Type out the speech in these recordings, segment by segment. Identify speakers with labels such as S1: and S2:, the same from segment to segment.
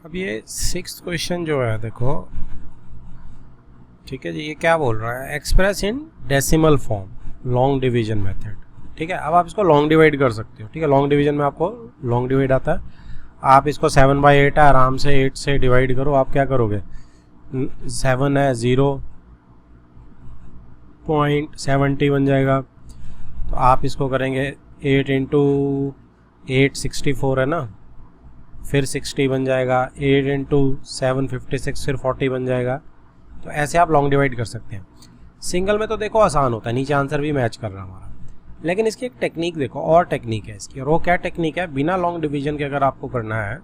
S1: अब ये 6th question जो है देखो, ठीक है जी, ये क्या बोल रहा है, express in decimal form long division method. ठीक है, अब आप इसको लॉन्ग डिवाइड कर सकते हो। ठीक है, लॉन्ग डिवीजन में आपको लॉन्ग डिवाइड आता है। आप इसको 7/8 है, आराम से 8 से डिवाइड करो। आप क्या करोगे, 7 है 0.70 बन जाएगा। तो आप इसको करेंगे 8 इंटू 8 64 है ना, फिर 60 बन जाएगा, 8 इंटू 7 56, फिर 40 बन जाएगा। तो ऐसे आप लॉन्ग डिवाइड कर सकते हैं। सिंगल में तो देखो आसान होता है, नीचे आंसर भी मैच कर रहा है हमारा, लेकिन इसकी एक टेक्निक देखो, और टेक्निक है इसकी। और वो क्या टेक्निक है, बिना लॉन्ग डिवीजन के अगर आपको करना है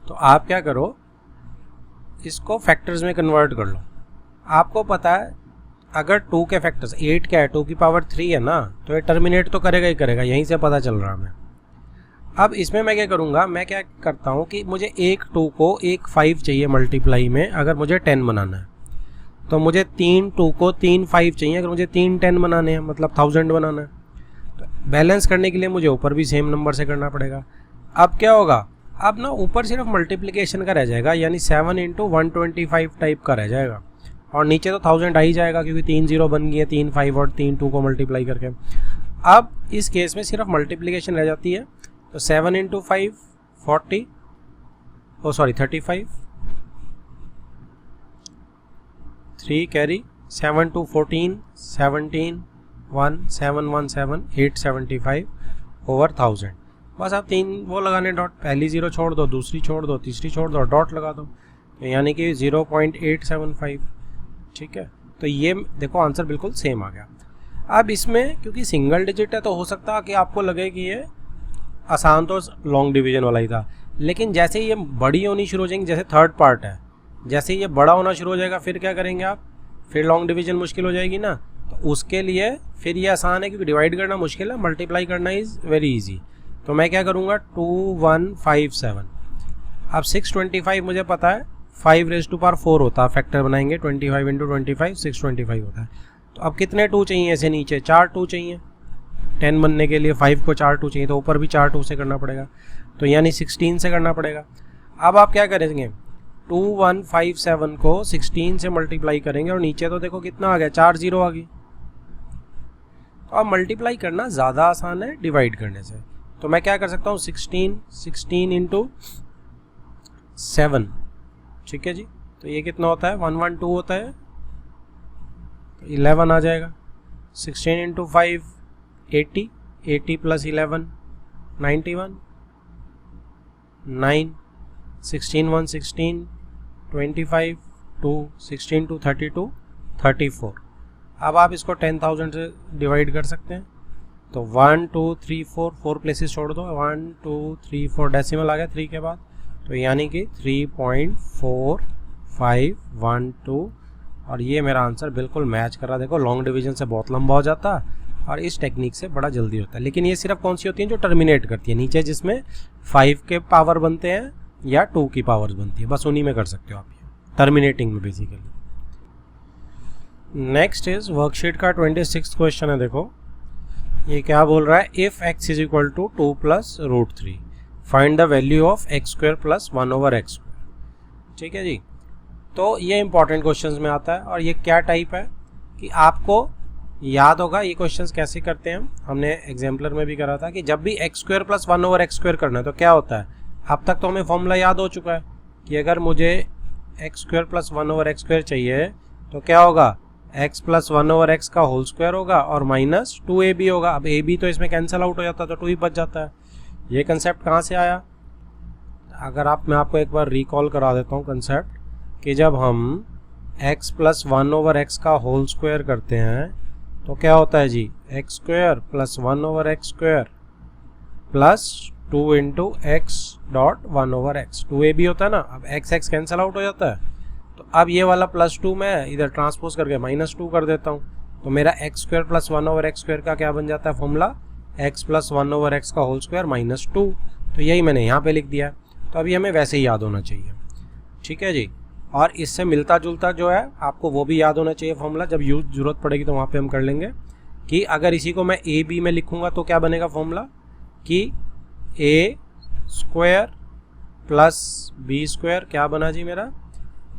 S1: तो आप क्या करो, इसको फैक्टर्स में कन्वर्ट कर लो। आपको पता है अगर 2 के फैक्टर्स 8 क्या है, 2 की पावर 3 है ना, तो ये टर्मिनेट तो करेगा ही करेगा, यहीं से पता चल रहा है हमें। अब इसमें मैं क्या करूँगा, मैं क्या करता हूँ कि मुझे एक 2 को एक 5 चाहिए मल्टीप्लाई में, अगर मुझे 10 बनाना है। तो मुझे 3 2 को 3 5 चाहिए, अगर मुझे 3 10 बनाने हैं, मतलब 1000 बनाना है। तो बैलेंस करने के लिए मुझे ऊपर भी सेम नंबर से करना पड़ेगा। अब क्या होगा, अब ना ऊपर सिर्फ मल्टीप्लिकेशन का रह जाएगा, यानी 7 इंटू 125 टाइप का रह जाएगा, और नीचे तो 1000 आ ही जाएगा, क्योंकि 3 0 बन गई है, 3 5 और 3 2 को मल्टीप्लाई करके। अब इस केस में सिर्फ मल्टीप्लिकेशन रह जाती है। तो 7 इंटू 5 40, 35, 3 कैरी, 7 2 14, 17 1 7 1 7 875 ओवर 1000। बस आप 3 वो लगाने डॉट, पहली 0 छोड़ दो, दूसरी छोड़ दो, तीसरी छोड़ दो, डॉट लगा दो, तो यानी कि 0.875। ठीक है, तो ये देखो आंसर बिल्कुल सेम आ गया। अब इसमें क्योंकि सिंगल डिजिट है तो हो सकता है कि आपको लगे कि ये आसान तो लॉन्ग डिवीजन वाला ही था, लेकिन जैसे ही ये बड़ी होनी शुरू हो जाएंगी, जैसे थर्ड पार्ट है, जैसे ही ये बड़ा होना शुरू हो जाएगा, फिर क्या करेंगे आप, फिर लॉन्ग डिवीजन मुश्किल हो जाएगी ना। तो उसके लिए फिर ये आसान है, क्योंकि डिवाइड करना मुश्किल है, मल्टीप्लाई करना इज़ वेरी इजी। तो मैं क्या करूँगा, 2157। अब 625 मुझे पता है 5⁴ होता है, फैक्टर बनाएंगे 25 इंटू 25 625 होता है। तो अब कितने 2 चाहिए ऐसे नीचे, 4 2 चाहिए 10 बनने के लिए, 5 को 4 2 चाहिए, तो ऊपर भी 4 2 से करना पड़ेगा, तो यानी 16 से करना पड़ेगा। अब आप क्या करेंगे, 2157 को 16 से मल्टीप्लाई करेंगे, और नीचे तो देखो कितना आ गया, 4 0 आ गई। तो अब मल्टीप्लाई करना ज़्यादा आसान है डिवाइड करने से। तो मैं क्या कर सकता हूँ, 16 इंटू 7, ठीक है जी, तो ये कितना होता है, 112 होता है, तो 11 आ जाएगा। 16 इंटू 5 80 प्लस 11 91 9 16 1 16 25 2 16 2 32 34। अब आप इसको 10,000 से डिवाइड कर सकते हैं। तो 1 2 3 4 प्लेसेस छोड़ दो, 1 2 3 4 डेसिमल आ गया 3 के बाद, तो यानी कि 3.4512, और ये मेरा आंसर बिल्कुल मैच कर रहा है। देखो लॉन्ग डिवीजन से बहुत लंबा हो जाता है, और इस टेक्निक से बड़ा जल्दी होता है। लेकिन ये सिर्फ कौन सी होती है, जो टर्मिनेट करती है नीचे, जिसमें 5 के पावर बनते हैं या 2 की पावर्स बनती है, बस उन्हीं में कर सकते हो आप, ये टर्मिनेटिंग में बेसिकली। नेक्स्ट इज वर्कशीट का 26 क्वेश्चन है। देखो ये क्या बोल रहा है, if x is equal to 2 plus √3 find the value of x² plus 1/x²। ठीक है जी, तो ये इंपॉर्टेंट क्वेश्चंस में आता है। और ये क्या टाइप है कि आपको याद होगा ये क्वेश्चंस कैसे करते हैं, हमने एग्जाम्पलर में भी करा था कि जब भी x² प्लस 1/x² करना है तो क्या होता है, अब तक तो हमें फॉर्मूला याद हो चुका है कि अगर मुझे x² प्लस 1/x² चाहिए तो क्या होगा, x प्लस 1/x का होल स्क्वायर होगा और माइनस 2ab होगा। अब ab तो इसमें कैंसिल आउट हो जाता है, तो 2 ही बच जाता है। ये कंसेप्ट कहाँ से आया, अगर मैं आपको एक बार रिकॉल करा देता हूँ कंसेप्ट, कि जब हम x प्लस 1/x का होल स्क्वायर करते हैं तो क्या होता है जी, x² plus 1/x² plus 2 into x dot 1/x, 2ab होता है ना। अब x कैंसिल आउट हो जाता है, तो अब ये वाला +2 मैं इधर ट्रांसपोज करके -2 कर देता हूँ, तो मेरा x² प्लस 1/x² का क्या बन जाता है फॉर्मूला, x प्लस 1/x का होल स्क्वायर -2। तो यही मैंने यहाँ पे लिख दिया। तो अभी हमें वैसे ही याद होना चाहिए, ठीक है जी। और इससे मिलता जुलता जो है आपको वो भी याद होना चाहिए फॉर्मूला, जब ज़रूरत पड़ेगी तो वहाँ पे हम कर लेंगे। कि अगर इसी को मैं ab में लिखूँगा तो क्या बनेगा फॉर्मूला, कि a² प्लस बी स्क्वायर क्या बना जी मेरा,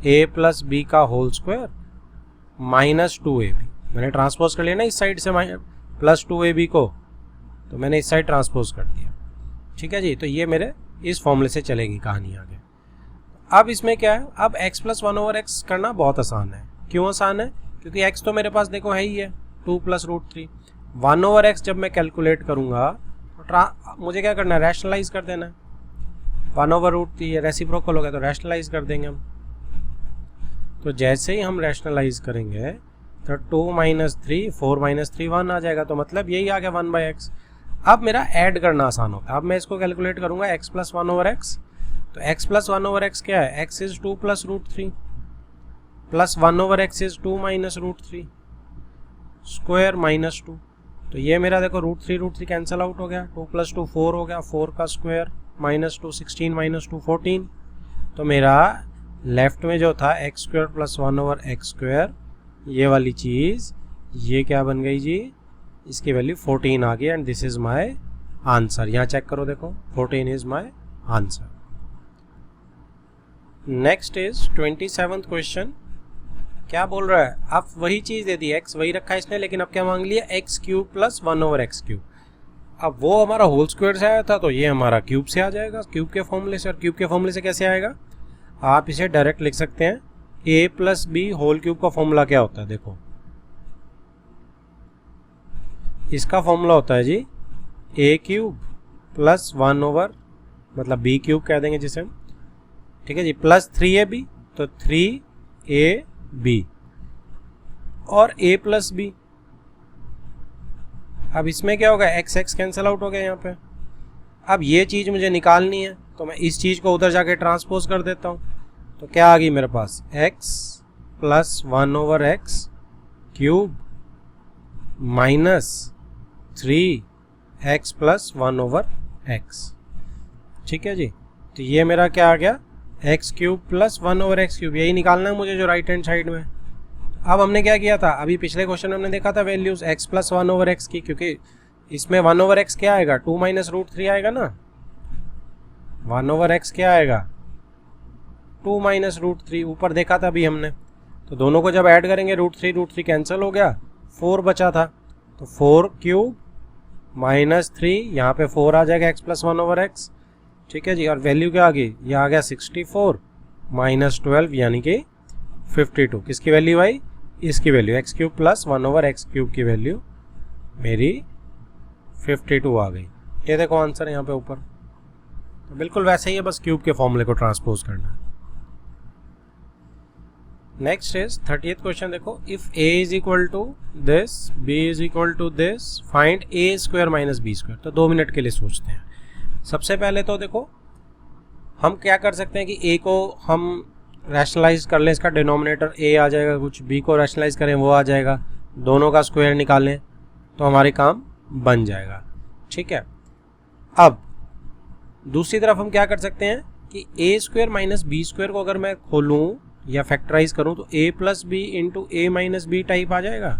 S1: ए प्लस बी का होल स्क्वायर माइनस 2ab। मैंने ट्रांसपोज कर लिया ना इस साइड से प्लस 2ab को, तो मैंने इस साइड ट्रांसपोज कर दिया। ठीक है जी, तो ये मेरे इस फॉर्मूले से चलेगी कहानी आगे। अब इसमें क्या है, अब x प्लस 1/x करना बहुत आसान है। क्यों आसान है, क्योंकि x तो मेरे पास देखो है ही है 2 प्लस रूट 3। 1/x जब मैं कैलकुलेट करूँगा तो मुझे क्या करना है, रैशनलाइज कर देना है। 1/√3 रेसिप्रोकल हो गया तो रैशनलाइज कर देंगे हम। तो जैसे ही हम रैशनलाइज करेंगे तो 2 माइनस 3 4 माइनस 3 1 आ जाएगा, तो मतलब यही आ गया 1/x। अब मेरा ऐड करना आसान होगा। अब मैं इसको कैलकुलेट करूंगा x प्लस 1/x, तो x प्लस 1/x क्या है, x is 2 plus root 3 plus 1/x is 2 minus root 3 square minus 2। तो ये मेरा देखो रूट 3 कैंसिल आउट हो गया, 2 प्लस 2 4 हो गया, 4 का स्क्वायर माइनस 2 16 माइनस 2 14। तो मेरा लेफ्ट में जो था x square plus 1/x square, ये वाली चीज़ ये क्या बन गई जी, इसकी वैल्यू 14 आ गई and this is my answer. यहाँ चेक करो देखो 14 is my answer. Next is 27th question. क्या बोल रहा है, अब वही चीज़ दे दी, x वही रखा है इसने, लेकिन अब क्या मांग लिया, x cube plus 1/x cube. अब वो हमारा होल स्क्वायर से आया था तो ये हमारा क्यूब से आ जाएगा, क्यूब के फॉर्मूले से। और क्यूब के फॉर्मूले से कैसे आएगा, आप इसे डायरेक्ट लिख सकते हैं, a plus B whole cube का फॉर्मूला क्या होता है, देखो इसका फॉर्मूला होता है जी a क्यूब प्लस 1/, मतलब b क्यूब कह देंगे जिसे हम, ठीक है जी, प्लस 3ab, तो 3ab और a प्लस b। अब इसमें क्या होगा, x x कैंसिल आउट हो गया यहाँ पे। अब ये चीज़ मुझे निकालनी है तो मैं इस चीज़ को उधर जाके ट्रांसपोज कर देता हूँ। तो क्या आ गई मेरे पास, x plus 1/x cube minus 3x plus 1/x। ठीक है जी, तो ये मेरा क्या आ गया, x cube plus 1/x cube, यही निकालना है मुझे जो राइट हैंड साइड में। अब हमने क्या किया था, अभी पिछले क्वेश्चन में हमने देखा था वैल्यूज x प्लस 1/x की, क्योंकि इसमें 1/x क्या आएगा, 2 माइनस रूट 3 आएगा ना। 1/x क्या आएगा, 2 माइनस रूट 3, ऊपर देखा था अभी हमने। तो दोनों को जब ऐड करेंगे रूट 3 कैंसिल हो गया, 4 बचा था, तो 4 क्यूब माइनस 3, यहाँ पे 4 आ जाएगा x प्लस 1/x। ठीक है जी, और वैल्यू क्या आ गई, ये आ गया 64 माइनस 12 यानी कि 52। किसकी वैल्यू आई, इसकी value, x cube plus 1/x cube की वैल्यू मेरी 52 आ गई। ये देखो आंसर यहाँ पे ऊपर। तो बिल्कुल वैसे ही है, बस क्यूब के फॉर्मूले को ट्रांसपोज करना है। Next is 30th question. देखो, if a is equal to this, b is equal to this, find a square minus b square. तो 2 मिनट के लिए सोचते हैं। सबसे पहले तो देखो हम क्या कर सकते हैं कि a को हम रैशनलाइज कर लें, इसका डिनोमिनेटर a आ जाएगा कुछ, b को रैशनलाइज करें वो आ जाएगा, दोनों का स्क्वायर निकालें तो हमारे काम बन जाएगा। ठीक है, अब दूसरी तरफ हम क्या कर सकते हैं कि a square minus b square को अगर मैं खोलूँ या फैक्टराइज करूं तो a plus b into a minus b type आ जाएगा।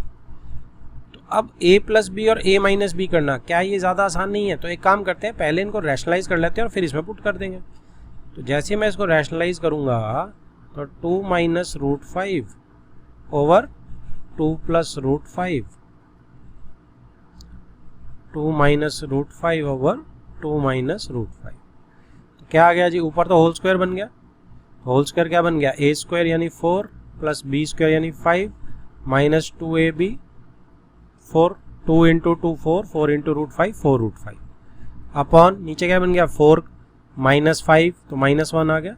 S1: तो अब a प्लस बी और a माइनस बी करना, क्या ये ज़्यादा आसान नहीं है? तो एक काम करते हैं, पहले इनको रैशनलाइज कर लेते हैं और फिर इसमें पुट कर देंगे। तो जैसे ही मैं इसको रैशनलाइज करूंगा तो 2 minus root 5 over 2 plus root 5, 2 minus root 5 over 2 minus root 5। तो क्या आ गया जी, ऊपर तो होल स्क्वायर बन गया, होल स्क्वायर क्या बन गया, a स्क्वायर यानी 4 प्लस b स्क्वायर यानी 5 minus 2ab, 4 2 into 2 4, 4 into root 5 4 root 5 upon नीचे क्या बन गया 4 माइनस 5 तो माइनस 1 आ गया।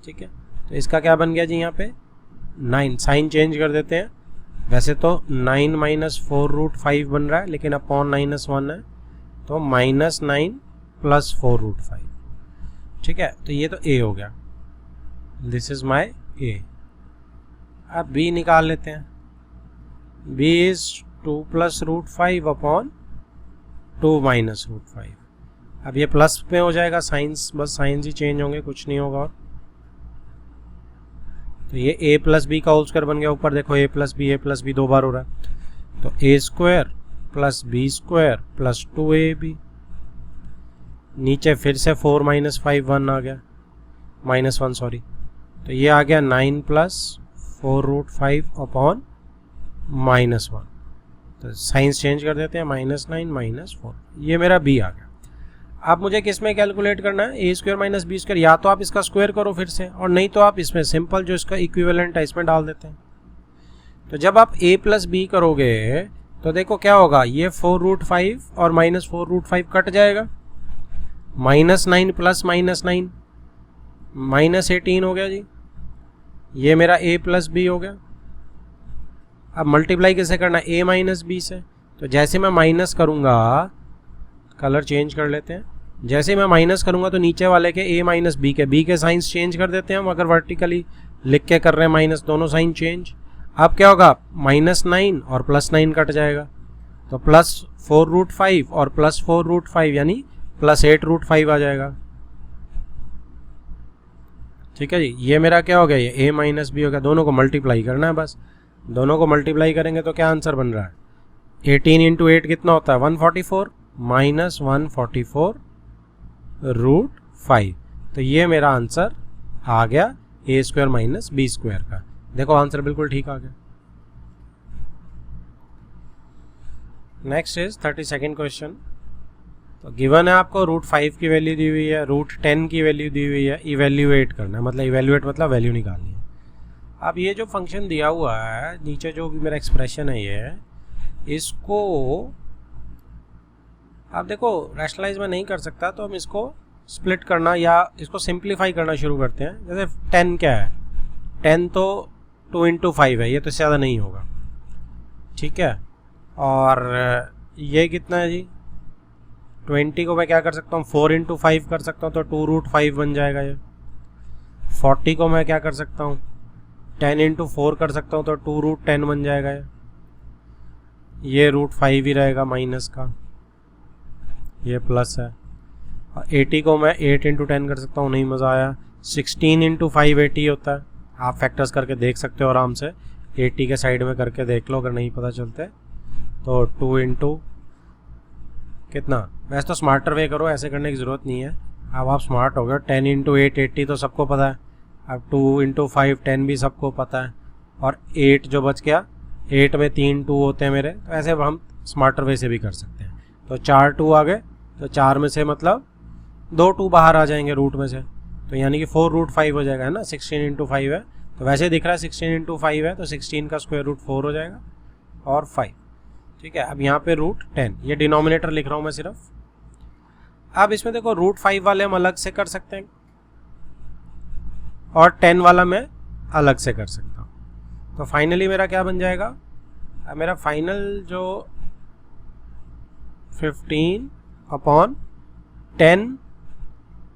S1: ठीक है, तो इसका क्या बन गया जी यहाँ पे 9, साइन चेंज कर देते हैं। वैसे तो 9 माइनस 4 रूट 5 बन रहा है, लेकिन अपॉन माइनस 1 है तो माइनस 9 प्लस 4 रूट 5। ठीक है, तो ये तो a हो गया, दिस इज माई a। अब b निकाल लेते हैं, b is 2 plus root 5 upon 2 minus root 5। अब ये प्लस में हो जाएगा, साइंस बस साइंस ही चेंज होंगे, कुछ नहीं होगा। और तो ये a प्लस बी का होल स्क्वायर बन गया, ऊपर देखो a प्लस बी 2 बार हो रहा है, तो a square plus B square plus 2ab नीचे फिर से 4 माइनस 5 1 आ गया, -1 सॉरी, तो ये आ गया 9 प्लस 4√5 अपॉन -1। तो साइंस चेंज कर देते हैं, -9 -4, ये मेरा b आ गया। आप मुझे किस में कैलकुलेट करना है, a² माइनस b², या तो आप इसका स्क्वायर करो फिर से, और नहीं तो आप इसमें सिंपल जो इसका इक्विवेलेंट है इसमें डाल देते हैं। तो जब आप a प्लस बी करोगे तो देखो क्या होगा, ये 4√5 और -4√5 कट जाएगा, -9 प्लस -9 -18 हो गया जी, ये मेरा a प्लस बी हो गया। अब मल्टीप्लाई कैसे करना, a माइनस बी से, तो जैसे मैं माइनस करूँगा, कलर चेंज कर लेते हैं, जैसे मैं माइनस करूँगा तो नीचे वाले के a माइनस बी के साइंस चेंज कर देते हैं हम, अगर वर्टिकली लिख के कर रहे हैं माइनस, दोनों साइन चेंज। अब क्या होगा, -9 और +9 कट जाएगा, तो +4√5 और +4√5 यानी +8√5 आ जाएगा। ठीक है जी, ये मेरा क्या हो गया, ये a माइनस बी हो गया। दोनों को मल्टीप्लाई करना है बस, दोनों को मल्टीप्लाई करेंगे तो क्या आंसर बन रहा है, 18 × 8 कितना होता है, 144 -144√5। तो ये मेरा आंसर आ गया a² माइनस b² का। देखो आंसर बिल्कुल ठीक आ गया। Next is 32nd question. तो गिवन है आपको √5 की वैल्यू दी हुई है, √10 की वैल्यू दी हुई है, इवेल्यूएट करना है, मतलब इवेल्यूएट मतलब वैल्यू निकालनी है। अब ये जो फंक्शन दिया हुआ है नीचे, जो भी मेरा एक्सप्रेशन है ये, इसको आप देखो रैशनलाइज में नहीं कर सकता, तो हम इसको स्प्लिट करना या इसको सिंप्लीफाई करना शुरू करते हैं। जैसे 10 क्या है, 10 तो 2 × 5 है, ये तो ज़्यादा नहीं होगा, ठीक है। और ये कितना है जी, 20 को मैं क्या कर सकता हूँ, 4 × 5 कर सकता हूँ, तो 2√5 बन जाएगा ये। 40 को मैं क्या कर सकता हूँ, 10 × 4 कर सकता हूँ, तो 2√10 बन जाएगा ये √5 ही रहेगा माइनस का, ये प्लस है। और 80 को मैं 8 × 10 कर सकता हूँ, नहीं मज़ा आया। 16 × 5 80 होता है, आप फैक्टर्स करके देख सकते हो आराम से, 80 के साइड में करके देख लो अगर नहीं पता चलते तो। 2 × कितना, वैसे तो स्मार्टर वे करो, ऐसे करने की ज़रूरत नहीं है, अब आप स्मार्ट हो गए। 10 × 8 80 तो सबको पता है, अब 2 × 5 10 भी सबको पता है, और 8 जो बच गया, 8 में 3 2 होते हैं मेरे, तो ऐसे हम स्मार्टर वे से भी कर सकते हैं। तो 4 2 आ गए, तो 4 में से मतलब 2 2 बाहर आ जाएंगे रूट में से, तो यानी कि 4√5 हो जाएगा, है ना। 16 × 5 है, तो वैसे दिख रहा है 16 × 5 है, तो 16 का स्क्वायर रूट 4 हो जाएगा और 5, ठीक है। अब यहाँ पे √10, ये डिनोमिनेटर लिख रहा हूँ मैं सिर्फ। अब इसमें देखो √5 वाले हम अलग से कर सकते हैं और 10 वाला मैं अलग से कर सकता हूँ। तो फाइनली मेरा क्या बन जाएगा, मेरा फाइनल जो 15/10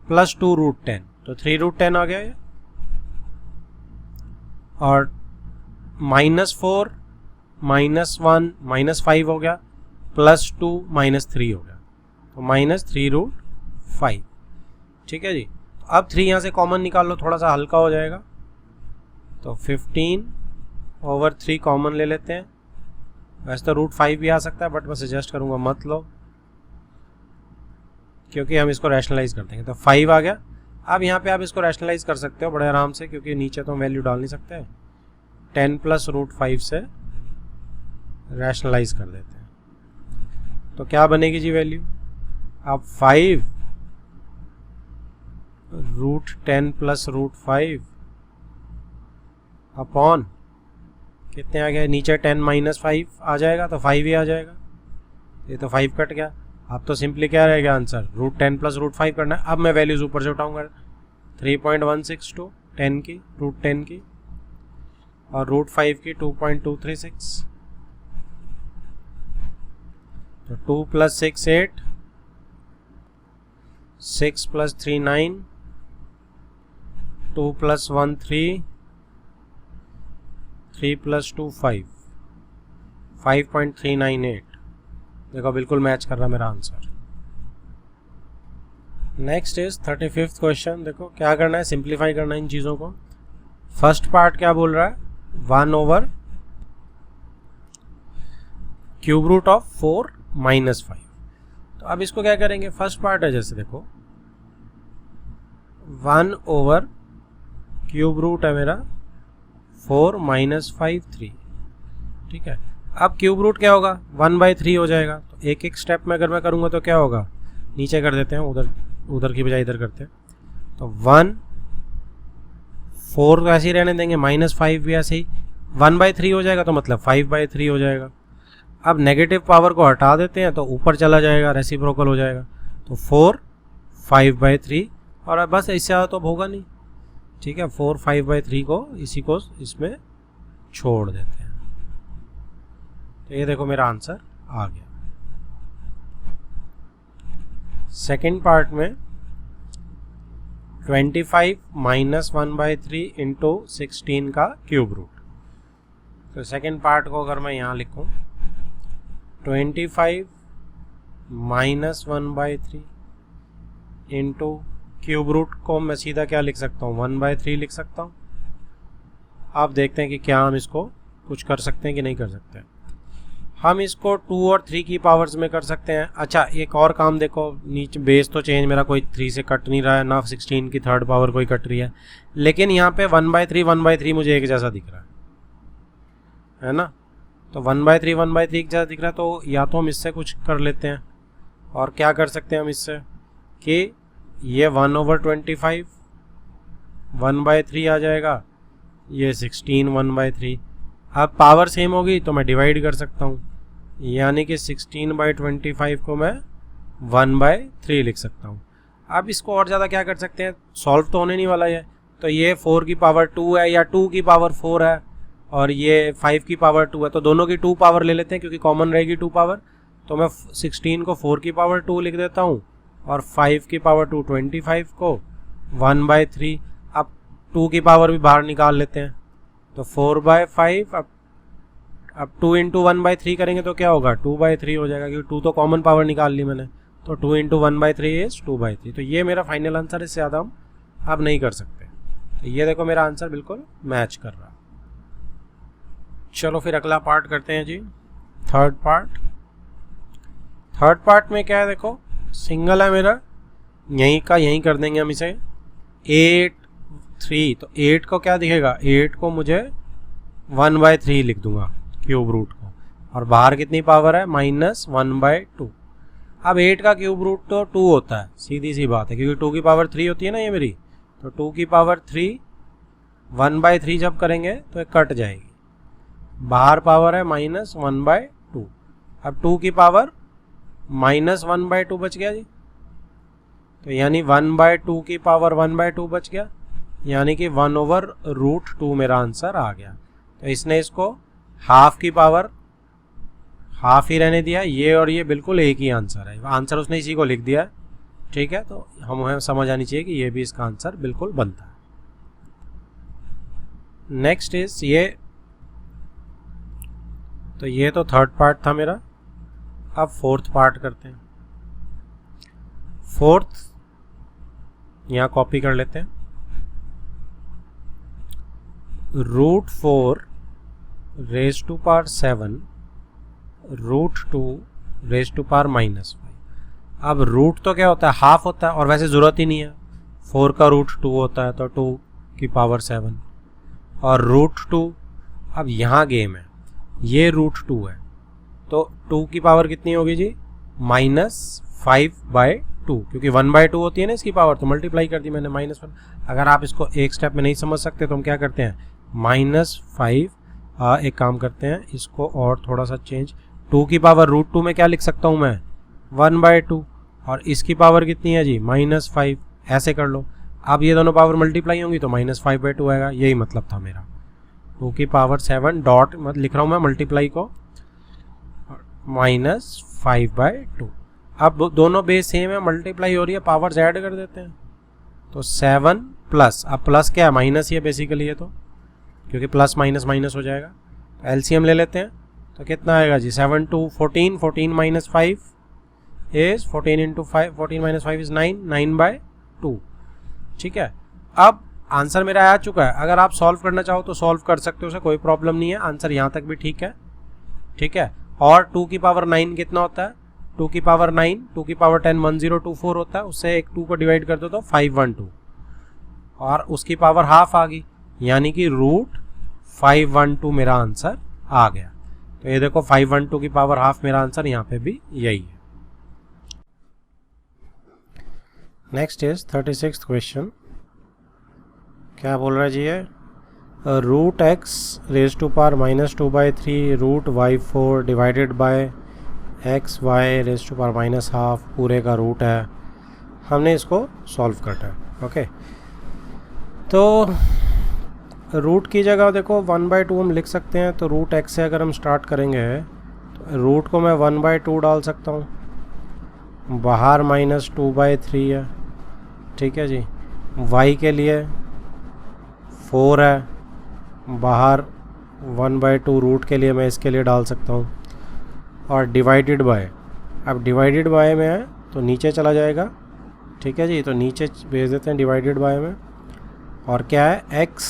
S1: + 2√10, तो 3√10 आ गया ये, और -4 -1 -5 हो गया, +2 -3 हो गया, तो -3√5, ठीक है जी। अब 3 यहाँ से कॉमन निकाल लो, थोड़ा सा हल्का हो जाएगा, तो 15/3 कॉमन ले लेते हैं। वैसे तो √5 भी आ सकता है, बट मैं सजेस्ट करूँगा मत लो, क्योंकि हम इसको रैशनलाइज कर देंगे। तो 5 आ गया। अब यहाँ पे आप इसको रैशनलाइज कर सकते हो बड़े आराम से, क्योंकि नीचे तो हम वैल्यू डाल नहीं सकते। 10 + √5 से रैशनलाइज कर देते हैं, तो क्या बनेगी जी वैल्यू, अब 5 √10 + √5 अपॉन कितने आ गए, नीचे 10 - 5 आ जाएगा, तो 5 ही आ जाएगा, ये तो 5 कट गया। अब तो सिंपली क्या रहेगा आंसर, √10 + √5 करना है। अब मैं वैल्यूज ऊपर से उठाऊंगा, 3.162 10 की, √10 की, और √5 की 2.236, तो 2 + 6 8, 6 + 3 9, 2 + 1 3, 3 + 2 5, 5.398। देखो बिल्कुल मैच कर रहा है मेरा answer. Next is 35th question. देखो क्या करना है, सिंप्लीफाई करना है इन चीज़ों को। फर्स्ट पार्ट क्या बोल रहा है, 1/³ √4 - 5। तो अब इसको क्या करेंगे, फर्स्ट पार्ट है जैसे देखो 1 ओवर क्यूब रूट है मेरा 4 माइनस 5 3, ठीक है। अब क्यूब रूट क्या होगा 1/3 हो जाएगा। तो एक एक स्टेप में अगर मैं करूँगा तो क्या होगा, नीचे कर देते हैं, उधर की बजाय इधर करते हैं। तो 1 4 ऐसे ही रहने देंगे, -5 भी ऐसे ही 1/3 हो जाएगा, तो मतलब 5/3 हो जाएगा। अब नेगेटिव पावर को हटा देते हैं तो ऊपर चला जाएगा, रेसिप्रोकल हो जाएगा। तो 4 5/3 और अब बस इससे ज़्यादा तो होगा नहीं, ठीक है। 4 5/3 को इसी को इसमें छोड़ देते हैं। तो ये देखो मेरा आंसर आ गया। सेकेंड पार्ट में 25 माइनस 1/3 इंटू 16 का क्यूब रूट। तो सेकेंड पार्ट को अगर मैं यहाँ लिखूँ 25 माइनस 1/3 इंटू क्यूब रूट को मैं सीधा क्या लिख सकता हूँ 1/3 लिख सकता हूँ। आप देखते हैं कि क्या हम इसको कुछ कर सकते हैं कि नहीं कर सकते हैं। हम इसको 2 और 3 की पावर्स में कर सकते हैं। अच्छा एक और काम देखो, नीचे बेस तो चेंज मेरा कोई 3 से कट नहीं रहा है, ना 16 की थर्ड पावर कोई कट रही है, लेकिन यहाँ पे 1/3 मुझे एक जैसा दिख रहा है ना। तो 1/3 एक जैसा दिख रहा है, तो या तो हम इससे कुछ कर लेते हैं। और क्या कर सकते हैं हम इससे कि ये 1/25 1/3 आ जाएगा, ये 16 1/3। अब पावर सेम होगी तो मैं डिवाइड कर सकता हूँ, यानी कि 16/25 को मैं 1/3 लिख सकता हूँ। अब इसको और ज़्यादा क्या कर सकते हैं, सॉल्व तो होने नहीं वाला है। तो ये 4 की पावर 2 है या 2 की पावर 4 है और ये 5 की पावर 2 है, तो दोनों की 2 पावर ले लेते हैं क्योंकि कॉमन रहेगी 2 पावर। तो मैं 16 को 4 की पावर 2 लिख देता हूँ और 5 की पावर 2 25 को 1/3। अब 2 की पावर भी बाहर निकाल लेते हैं, तो 4/5। अब 2 इंटू 1/3 करेंगे तो क्या होगा 2/3 हो जाएगा, क्योंकि 2 तो कॉमन पावर निकाल ली मैंने। तो 2 इंटू 1/3 इज 2/3। तो ये मेरा फाइनल आंसर है, इससे ज़्यादा हम अब नहीं कर सकते। तो ये देखो मेरा आंसर बिल्कुल मैच कर रहा। चलो फिर अगला पार्ट करते हैं जी, थर्ड पार्ट में क्या है, देखो सिंगल है मेरा, यहीं का यहीं कर देंगे हम इसे 8 3। तो 8 को क्या दिखेगा, 8 को मुझे 1/3 लिख दूंगा क्यूब रूट को, और बाहर कितनी पावर है -1/2। अब 8 का क्यूब रूट तो 2 होता है, सीधी सी बात है, क्योंकि 2 की पावर 3 होती है ना ये मेरी। तो 2 की पावर 3 1/3 जब करेंगे तो ये कट जाएगी, बाहर पावर है -1/2। अब 2 की पावर -1/2 बच गया जी, तो यानी 1/2 की पावर 1/2 बच गया, यानी कि 1/√2 मेरा आंसर आ गया। तो इसने इसको हाफ की पावर हाफ ही रहने दिया, ये और ये बिल्कुल एक ही आंसर है, आंसर उसने इसी को लिख दिया, ठीक है। तो हमें समझ आनी चाहिए कि ये भी इसका आंसर बिल्कुल बनता है। नेक्स्ट इज ये, तो ये तो थर्ड पार्ट था मेरा। अब फोर्थ पार्ट करते हैं। फोर्थ यहाँ कॉपी कर लेते हैं, √4 raised to power 7 √2 raised to power -5। अब रूट तो क्या होता है, हाफ होता है, और वैसे ज़रूरत ही नहीं है, 4 का √2 होता है तो 2 की पावर 7 और √2। अब यहाँ गेम है, ये √2 है, तो 2 की पावर कितनी होगी जी -5/2, क्योंकि 1/2 होती है ना इसकी पावर, तो मल्टीप्लाई कर दी मैंने -1। अगर आप इसको एक स्टेप में नहीं समझ सकते तो हम क्या करते हैं -5, एक काम करते हैं इसको और थोड़ा सा चेंज, 2 की पावर √2 में क्या लिख सकता हूँ मैं 1/2, और इसकी पावर कितनी है जी -5, ऐसे कर लो। अब ये दोनों पावर मल्टीप्लाई होंगी तो -5/2 आएगा, यही मतलब था मेरा। 2 की पावर 7 डॉट मत लिख रहा हूँ मैं मल्टीप्लाई को, -5/2। अब दोनों बेस सेम है, मल्टीप्लाई हो रही है, पावर्स ऐड कर देते हैं, तो 7 प्लस, अब प्लस क्या है माइनस ही है बेसिकली ये, तो क्योंकि प्लस माइनस माइनस हो जाएगा। तो एलसीएम ले लेते हैं, तो कितना आएगा जी 7 2 14, 14 - 5 इज 14 इंटू 5, 14 - 5 इज 9, 9/2, ठीक है। अब आंसर मेरा आ चुका है, अगर आप सॉल्व करना चाहो तो सॉल्व कर सकते हो, उसे कोई प्रॉब्लम नहीं है, आंसर यहाँ तक भी ठीक है, ठीक है। और 2 की पावर 9 कितना होता है 2 की पावर 9, 2 की पावर 10 1024 होता है, उससे एक 2 को डिवाइड कर दो तो 512 और उसकी पावर हाफ आ गई, यानी कि रूट 512 मेरा आंसर आ गया। तो ये देखो 512 की पावर हाफ मेरा आंसर यहाँ पे भी यही है। Next is 36th question. क्या बोल रहा है जी ये, root X raise to power -2/3 root y4 divided by X Y raise to power -half पूरे का रूट है। हमने इसको सॉल्व करना है। ओके, तो रूट की जगह देखो 1/2 हम लिख सकते हैं, तो रूट एक्स से अगर हम स्टार्ट करेंगे तो रूट को मैं 1/2 डाल सकता हूँ, बाहर -2/3 है, ठीक है जी। y के लिए 4 है, बाहर 1/2 रूट के लिए मैं इसके लिए डाल सकता हूँ, और डिवाइडेड बाय, अब डिवाइडेड बाय में है तो नीचे चला जाएगा, ठीक है जी। तो नीचे भेज देते हैं डिवाइडेड बाय में, और क्या है x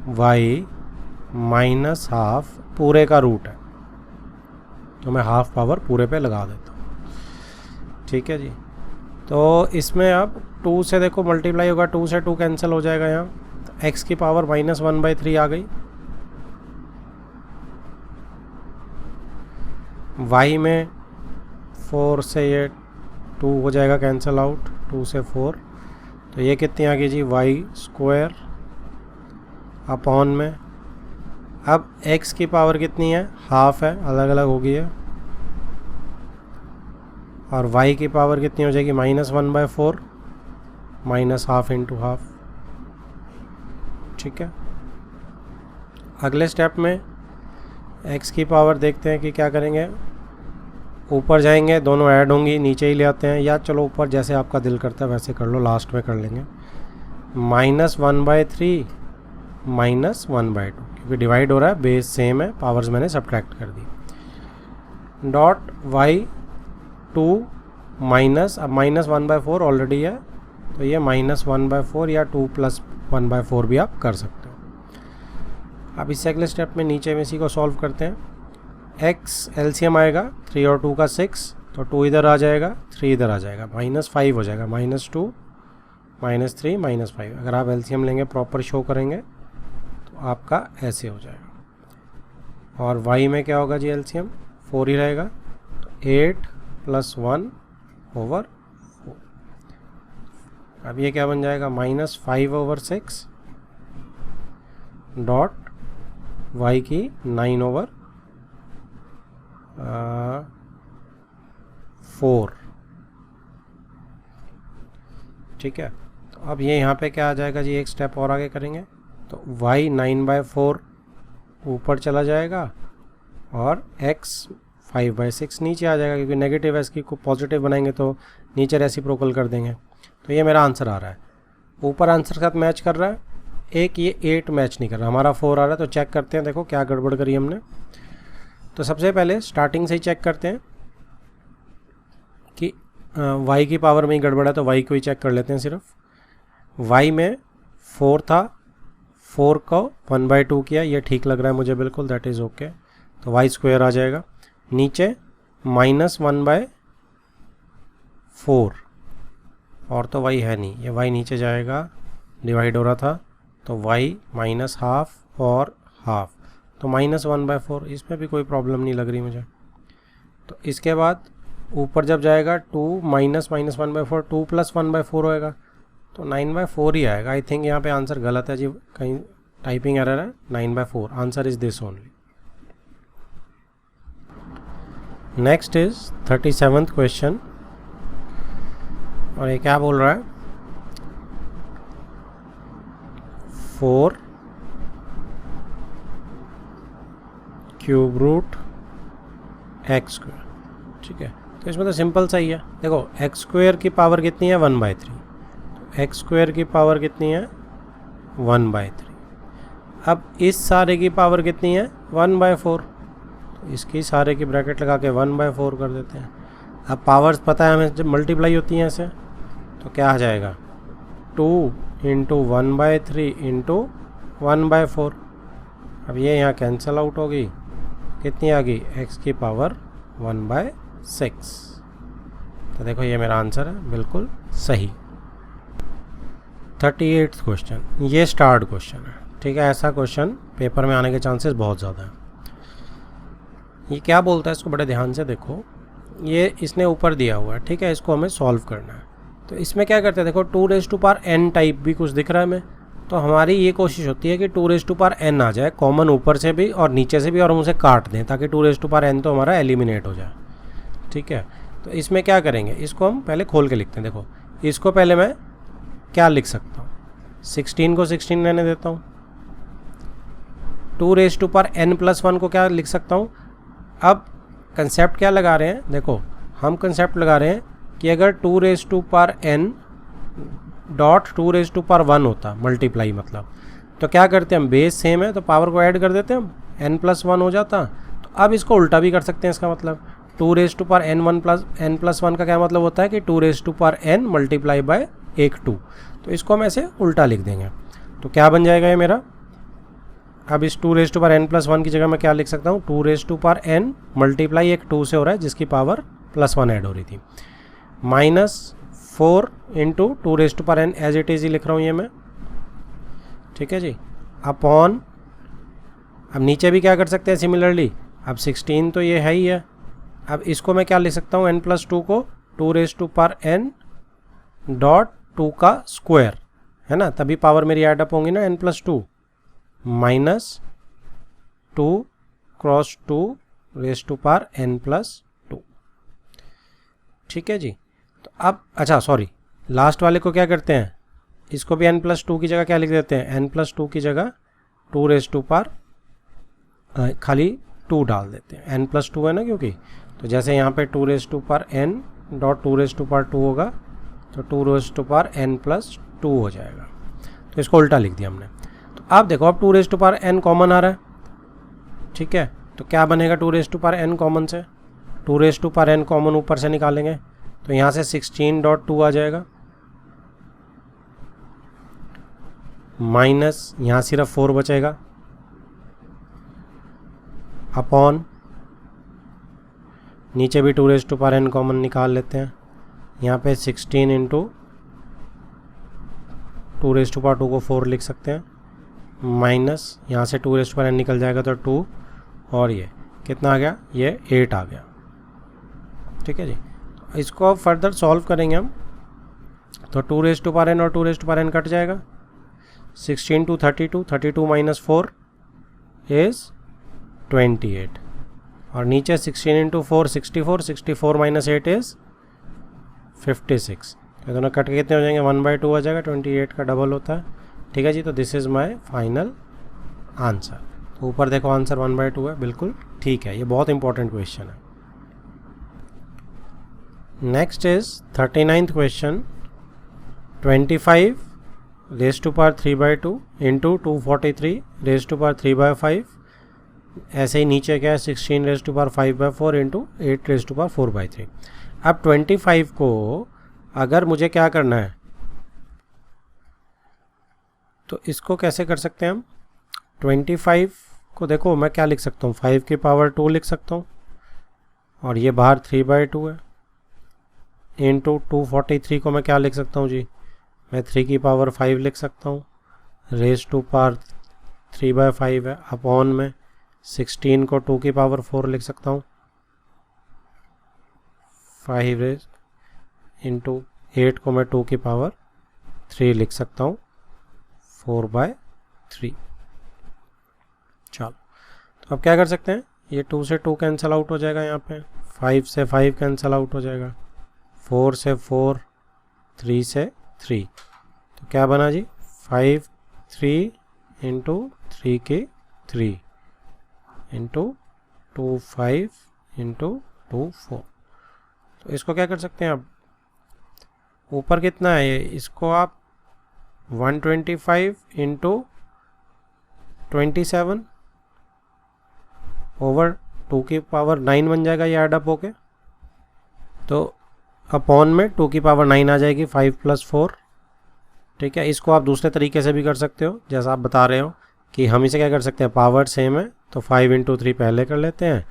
S1: y -हाफ पूरे का रूट है, तो मैं हाफ पावर पूरे पे लगा देता हूँ, ठीक है जी। तो इसमें अब 2 से देखो मल्टीप्लाई होगा, 2 से 2 कैंसिल हो जाएगा यहाँ, तो x की पावर -1/3 आ गई। y में 4 से ये 2 हो जाएगा कैंसिल आउट, 2 से 4, तो ये कितनी आ गई जी, y² अपॉन में, अब x की पावर कितनी है, हाफ है, अलग अलग हो गई है, और y की पावर कितनी हो जाएगी, -1/4 -हाफ इंटू हाफ, ठीक है। अगले स्टेप में x की पावर देखते हैं कि क्या करेंगे, ऊपर जाएंगे, दोनों ऐड होंगी, नीचे ही ले आते हैं, या चलो ऊपर जैसे आपका दिल करता है वैसे कर लो, लास्ट में कर लेंगे, -1/3 -1/2, क्योंकि डिवाइड हो रहा है, बेस सेम है, पावर्स मैंने सब्ट्रैक्ट कर दी, डॉट y2 माइनस, अब -1/4 ऑलरेडी है, तो ये -1/4 या 2 + 1/4 भी आप कर सकते हो। अब इस अगले स्टेप में नीचे में इसी को सॉल्व करते हैं, x एलसीएम आएगा 3 और 2 का 6, तो 2 इधर आ जाएगा, 3 इधर आ जाएगा, -5 हो जाएगा, -2 -3 -5। अगर आप एलसीएम लेंगे प्रॉपर शो करेंगे तो आपका ऐसे हो जाएगा, और y में क्या होगा जी, एलसीएम 4 ही रहेगा, तो 8 + 1/4। अब ये क्या बन जाएगा, -5/6 डॉट y की 9/4, ठीक है। तो अब ये यहाँ पे क्या आ जाएगा जी, एक स्टेप और आगे करेंगे, तो y 9/4 ऊपर चला जाएगा, और x 5/6 नीचे आ जाएगा, क्योंकि नेगेटिव है, इसकी को पॉजिटिव बनाएंगे तो नीचे रेसिप्रोकल कर देंगे। तो ये मेरा आंसर आ रहा है, ऊपर आंसर के साथ मैच कर रहा है, एक ये 8 मैच नहीं कर रहा, हमारा 4 आ रहा है। तो चेक करते हैं, देखो क्या गड़बड़ करी हमने। तो सबसे पहले स्टार्टिंग से ही चेक करते हैं कि y की पावर में ही गड़बड़ है, तो y को ही चेक कर लेते हैं सिर्फ। y में 4 था, 4 को 1/2 किया, ये ठीक लग रहा है मुझे बिल्कुल, दैट इज़ ओके। तो y² आ जाएगा, नीचे -1/4, और तो y है नहीं, ये y नीचे जाएगा, डिवाइड हो रहा था, तो y -हाफ और हाफ, तो -1/4, इसमें भी कोई प्रॉब्लम नहीं लग रही मुझे। तो इसके बाद ऊपर जब जाएगा 2 -1/4, 2 + 1/4 होएगा, तो 9/4 ही आएगा। आई थिंक यहाँ पे आंसर गलत है जी, कहीं टाइपिंग एरर है, 9/4 answer is this only. Next is 37th question, और ये क्या बोल रहा है, 4 क्यूब रूट x², ठीक है। तो इसमें तो सिंपल सा ही है, देखो x² की पावर कितनी है, 1/3, तो x² की पावर कितनी है, 1/3। अब इस सारे की पावर कितनी है, 1/4, तो इसकी सारे की ब्रैकेट लगा के 1/4 कर देते हैं। अब पावर्स पता है हमें, जब मल्टीप्लाई होती हैं ऐसे, तो क्या आ जाएगा, 2 × 1/3 × 1/4। अब ये यहाँ कैंसिल आउट होगी, कितनी आ गई, x की पावर 1/6। 6। तो देखो ये मेरा आंसर है बिल्कुल सही। 38th क्वेश्चन, ये स्टार्ट क्वेश्चन है, ठीक है। ऐसा क्वेश्चन पेपर में आने के चांसेस बहुत ज़्यादा हैं। ये क्या बोलता है, इसको बड़े ध्यान से देखो। ये इसने ऊपर दिया हुआ है, ठीक है, इसको हमें सॉल्व करना है। तो इसमें क्या करते हैं, देखो 2n टाइप भी कुछ दिख रहा है हमें, तो हमारी ये कोशिश होती है कि 2n आ जाए, कॉमन ऊपर से भी और नीचे से भी, और हम उसे काट दें ताकि 2n तो हमारा एलिमिनेट हो जाए, ठीक है। तो इसमें क्या करेंगे, इसको हम पहले खोल के लिखते हैं। देखो इसको पहले मैं क्या लिख सकता हूँ, 16 को 16 रहने देता हूँ। 2n+1 को क्या लिख सकता हूँ। अब कंसेप्ट क्या लगा रहे हैं, देखो हम कंसेप्ट लगा रहे हैं कि अगर 2n डॉट 2n होता मल्टीप्लाई, मतलब तो क्या करते हैं हम, बेस सेम है तो पावर को ऐड कर देते हैं हम, n+1 हो जाता। तो अब इसको उल्टा भी कर सकते हैं, इसका मतलब 2n+1 का क्या मतलब होता है कि 2n मल्टीप्लाई बाय 2। तो इसको हम ऐसे उल्टा लिख देंगे, तो क्या बन जाएगा ये मेरा। अब इस 2n+1 की जगह मैं क्या लिख सकता हूँ, 2n मल्टीप्लाई 2 से हो रहा है जिसकी पावर +1 ऐड हो रही थी, -4 into 2n as it is ही लिख रहा हूँ ये मैं, ठीक है जी, अपॉन। अब नीचे भी क्या कर सकते हैं सिमिलरली, अब 16 तो ये है ही है। अब इसको मैं क्या लिख सकता हूँ, n+2 को 2n डॉट 2 का स्क्वायर, है ना, तभी पावर मेरी ऐड अप होंगी ना, n+2 -2 क्रॉस 2n+2, ठीक है जी। तो अब अच्छा सॉरी, लास्ट वाले को क्या करते हैं, इसको भी n+2 की जगह क्या लिख देते हैं, n+2 की जगह 2 खाली 2 डाल देते हैं, n+2 है ना, क्योंकि तो जैसे यहाँ पे 2n डॉट 2 होगा तो 2n+2 हो जाएगा। तो इसको उल्टा लिख दिया हमने। तो अब देखो, अब 2n कॉमन आ रहा है, ठीक है। तो क्या बनेगा 2n कॉमन से, 2n कॉमन ऊपर से निकालेंगे तो यहाँ से 16.2 आ जाएगा, माइनस यहाँ सिर्फ 4 बचेगा, अपॉन नीचे भी 2n कॉमन निकाल लेते हैं, यहाँ पे 16 इंटू 2 को 4 लिख सकते हैं, माइनस यहाँ से 2n निकल जाएगा तो 2, और ये कितना आ गया, ये 8 आ गया, ठीक है जी। इसको अब फर्दर सॉल्व करेंगे हम, तो 2n और 2n कट जाएगा, 16 to 32, 32 minus 4 is 28, और नीचे 16 into 4 64, 64 minus 8 is 56। तो दोनों कट के कितने हो जाएंगे, 1/2 आ जाएगा, 28 का डबल होता है, ठीक है जी। तो this is my final answer. तो ऊपर देखो आंसर 1/2 है, बिल्कुल ठीक है। ये बहुत इंपॉर्टेंट क्वेश्चन है। Next is 39th question, 25 raised to power 3/2 into 243 raised to power 3/5, ऐसे ही नीचे क्या है 16 raised to power 5/4 into 8 raised to power 4/3। अब 25 को अगर मुझे क्या करना है, तो इसको कैसे कर सकते हैं हम, 25 को देखो मैं क्या लिख सकता हूँ, 5 की पावर 2 लिख सकता हूँ, और ये बाहर 3/2 है, इंटू 243 को मैं क्या लिख सकता हूँ जी, मैं 3 की पावर 5 लिख सकता हूँ, रेज टू पावर 3/5 है, अपॉन में 16 को 2 की पावर 4 लिख सकता हूँ, 5 रेज इंटू 8 को मैं 2 की पावर 3 लिख सकता हूँ, 4/3। चलो, तो अब क्या कर सकते हैं, ये 2 से 2 कैंसिल आउट हो जाएगा, यहाँ पे 5 से 5 कैंसिल आउट हो जाएगा, 4 से 4, 3 से 3, तो क्या बना जी, 5 3 इंटू 3 की 3 इंटू 2 5 इंटू 2 4। तो इसको क्या कर सकते हैं, अब ऊपर कितना है ये, इसको आप 125 इंटू 27 ओवर 2 की पावर 9 बन जाएगा, ये एडअप होके, तो अपॉन में 2 की पावर 9 आ जाएगी, 5 + 4, ठीक है। इसको आप दूसरे तरीके से भी कर सकते हो, जैसा आप बता रहे हो कि हम इसे क्या कर सकते हैं, पावर सेम है तो 5 इंटू 3 पहले कर लेते हैं,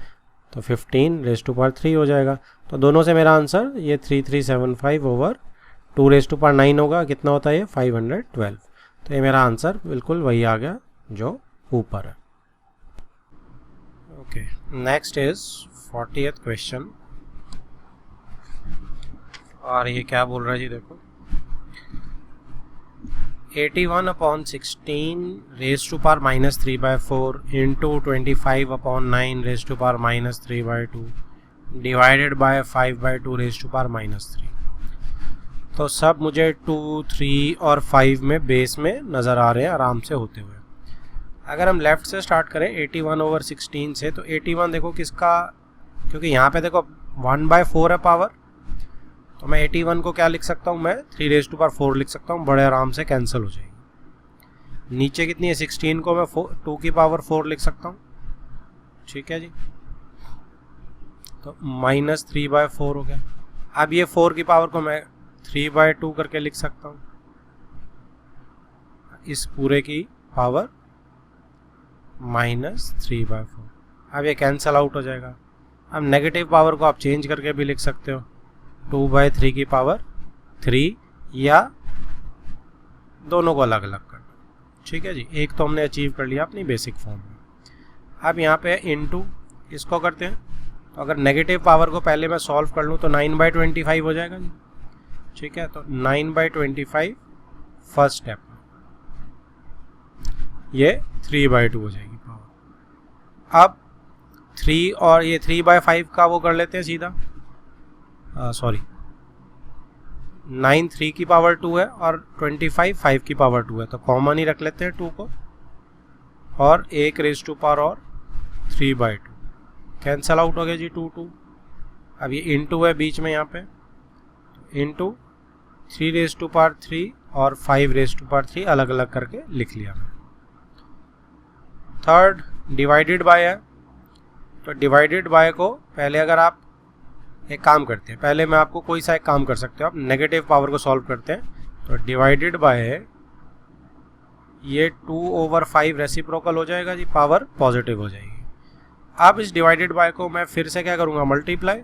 S1: तो 15 रेज़ टू पावर 3 हो जाएगा। तो दोनों से मेरा आंसर ये 3375 ओवर 2 रेज़ टू पावर 9 होगा। कितना होता है ये 512। तो ये मेरा आंसर बिल्कुल वही आ गया जो ऊपर है। Okay, next is 40th question. और ये क्या बोल रहा है जी, देखो 81/16 raise to power -3/4 into 25/9 raise to power -3/2 divided by 5/2 raise to power -3। तो सब मुझे 2, 3 और 5 में बेस में नज़र आ रहे हैं आराम से होते हुए। अगर हम लेफ़्ट से स्टार्ट करें 81/16 से, तो 81 देखो किसका, क्योंकि यहाँ पे देखो 1/4 है पावर, तो मैं 81 को क्या लिख सकता हूँ, मैं 3 रेज़ टू पावर 4 लिख सकता हूँ, बड़े आराम से कैंसिल हो जाएगी। नीचे कितनी है 16 को मैं 2 की पावर 4 लिख सकता हूँ, ठीक है जी। तो -3/4 हो गया। अब ये 4 की पावर को मैं 3/2 करके लिख सकता हूँ, इस पूरे की पावर -3/4। अब ये कैंसिल आउट हो जाएगा। अब नेगेटिव पावर को आप चेंज करके भी लिख सकते हो, 2/3 की पावर 3, या दोनों को अलग अलग कर दो, ठीक है जी। एक तो हमने अचीव कर लिया अपनी बेसिक फॉर्म में। अब यहाँ पे इनटू इसको करते हैं, तो अगर नेगेटिव पावर को पहले मैं सॉल्व कर लूँ तो 9/25 हो जाएगा जी, ठीक है। तो 9/25 फर्स्ट स्टेप, ये 3/2 हो जाएगी पावर। अब 3 और ये 3/5 का वो कर लेते हैं सीधा, सॉरी 9 3 की पावर 2 है और 25 5 की पावर 2 है, तो कॉमन ही रख लेते हैं 2 को, और 1 रेज़ टू पावर और 3/2 कैंसल आउट हो गया जी 2 2। अब ये इनटू है बीच में यहाँ पे, इनटू 3 रेज़ टू पावर 3 और 5 रेज़ टू पावर 3 अलग अलग करके लिख लिया मैं। थर्ड डिवाइडेड बाय है, तो डिवाइडेड बाय को पहले अगर आप एक काम करते हैं, पहले मैं आपको कोई सा एक काम कर सकते हो, आप नेगेटिव पावर को सॉल्व करते हैं। तो डिवाइडेड बाय ये 2/5 रेसिप्रोकल हो जाएगा जी, पावर पॉजिटिव हो जाएगी। अब इस डिवाइडेड बाय को मैं फिर से क्या करूँगा, मल्टीप्लाई,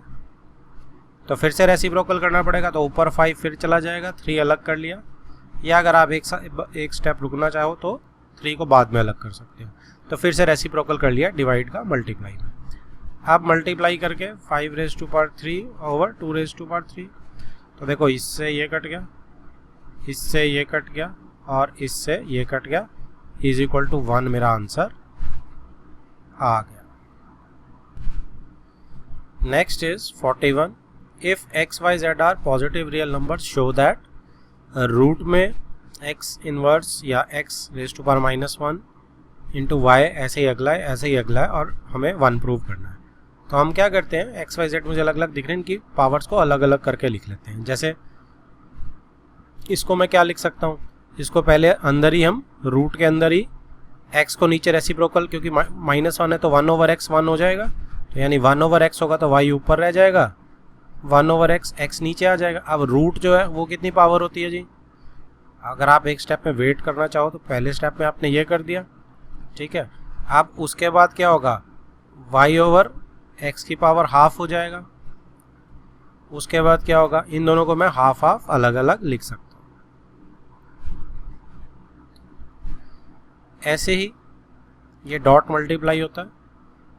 S1: तो फिर से रेसिप्रोकल करना पड़ेगा, तो ऊपर 5 फिर चला जाएगा, 3 अलग कर लिया। या अगर आप एक स्टेप रुकना चाहो तो 3 को बाद में अलग कर सकते हो। तो फिर से रेसिप्रोकल कर लिया डिवाइड का मल्टीप्लाई में। आप मल्टीप्लाई करके 5 raise to power 3 over 2 raise to power 3, तो देखो इससे ये कट गया, इससे ये कट गया और इससे ये कट गया, इज इक्वल टू 1 मेरा आंसर आ गया। Next is 41। If x y z are positive real numbers show that root में x इनवर्स या x raise to power -1 into Y, ऐसे ही अगला है, ऐसे ही अगला है, और हमें 1 प्रूव करना है। तो हम क्या करते हैं, एक्स वाई जेड मुझे अलग अलग दिख रहे हैं, इनकी पावर्स को अलग अलग करके लिख लेते हैं। जैसे इसको मैं क्या लिख सकता हूँ, इसको पहले अंदर ही हम रूट के अंदर ही x को नीचे रेसिप्रोकल, क्योंकि -1 है तो 1/x 1 हो जाएगा, तो यानी 1/x होगा तो y ऊपर रह जाएगा, 1/x x नीचे आ जाएगा। अब रूट जो है वो कितनी पावर होती है जी, अगर आप एक स्टेप में वेट करना चाहो तो पहले स्टेप में आपने ये कर दिया, ठीक है। अब उसके बाद क्या होगा, y/x की पावर हाफ हो जाएगा। उसके बाद क्या होगा, इन दोनों को मैं हाफ हाफ अलग अलग लिख सकता हूँ। ऐसे ही ये डॉट मल्टीप्लाई होता है,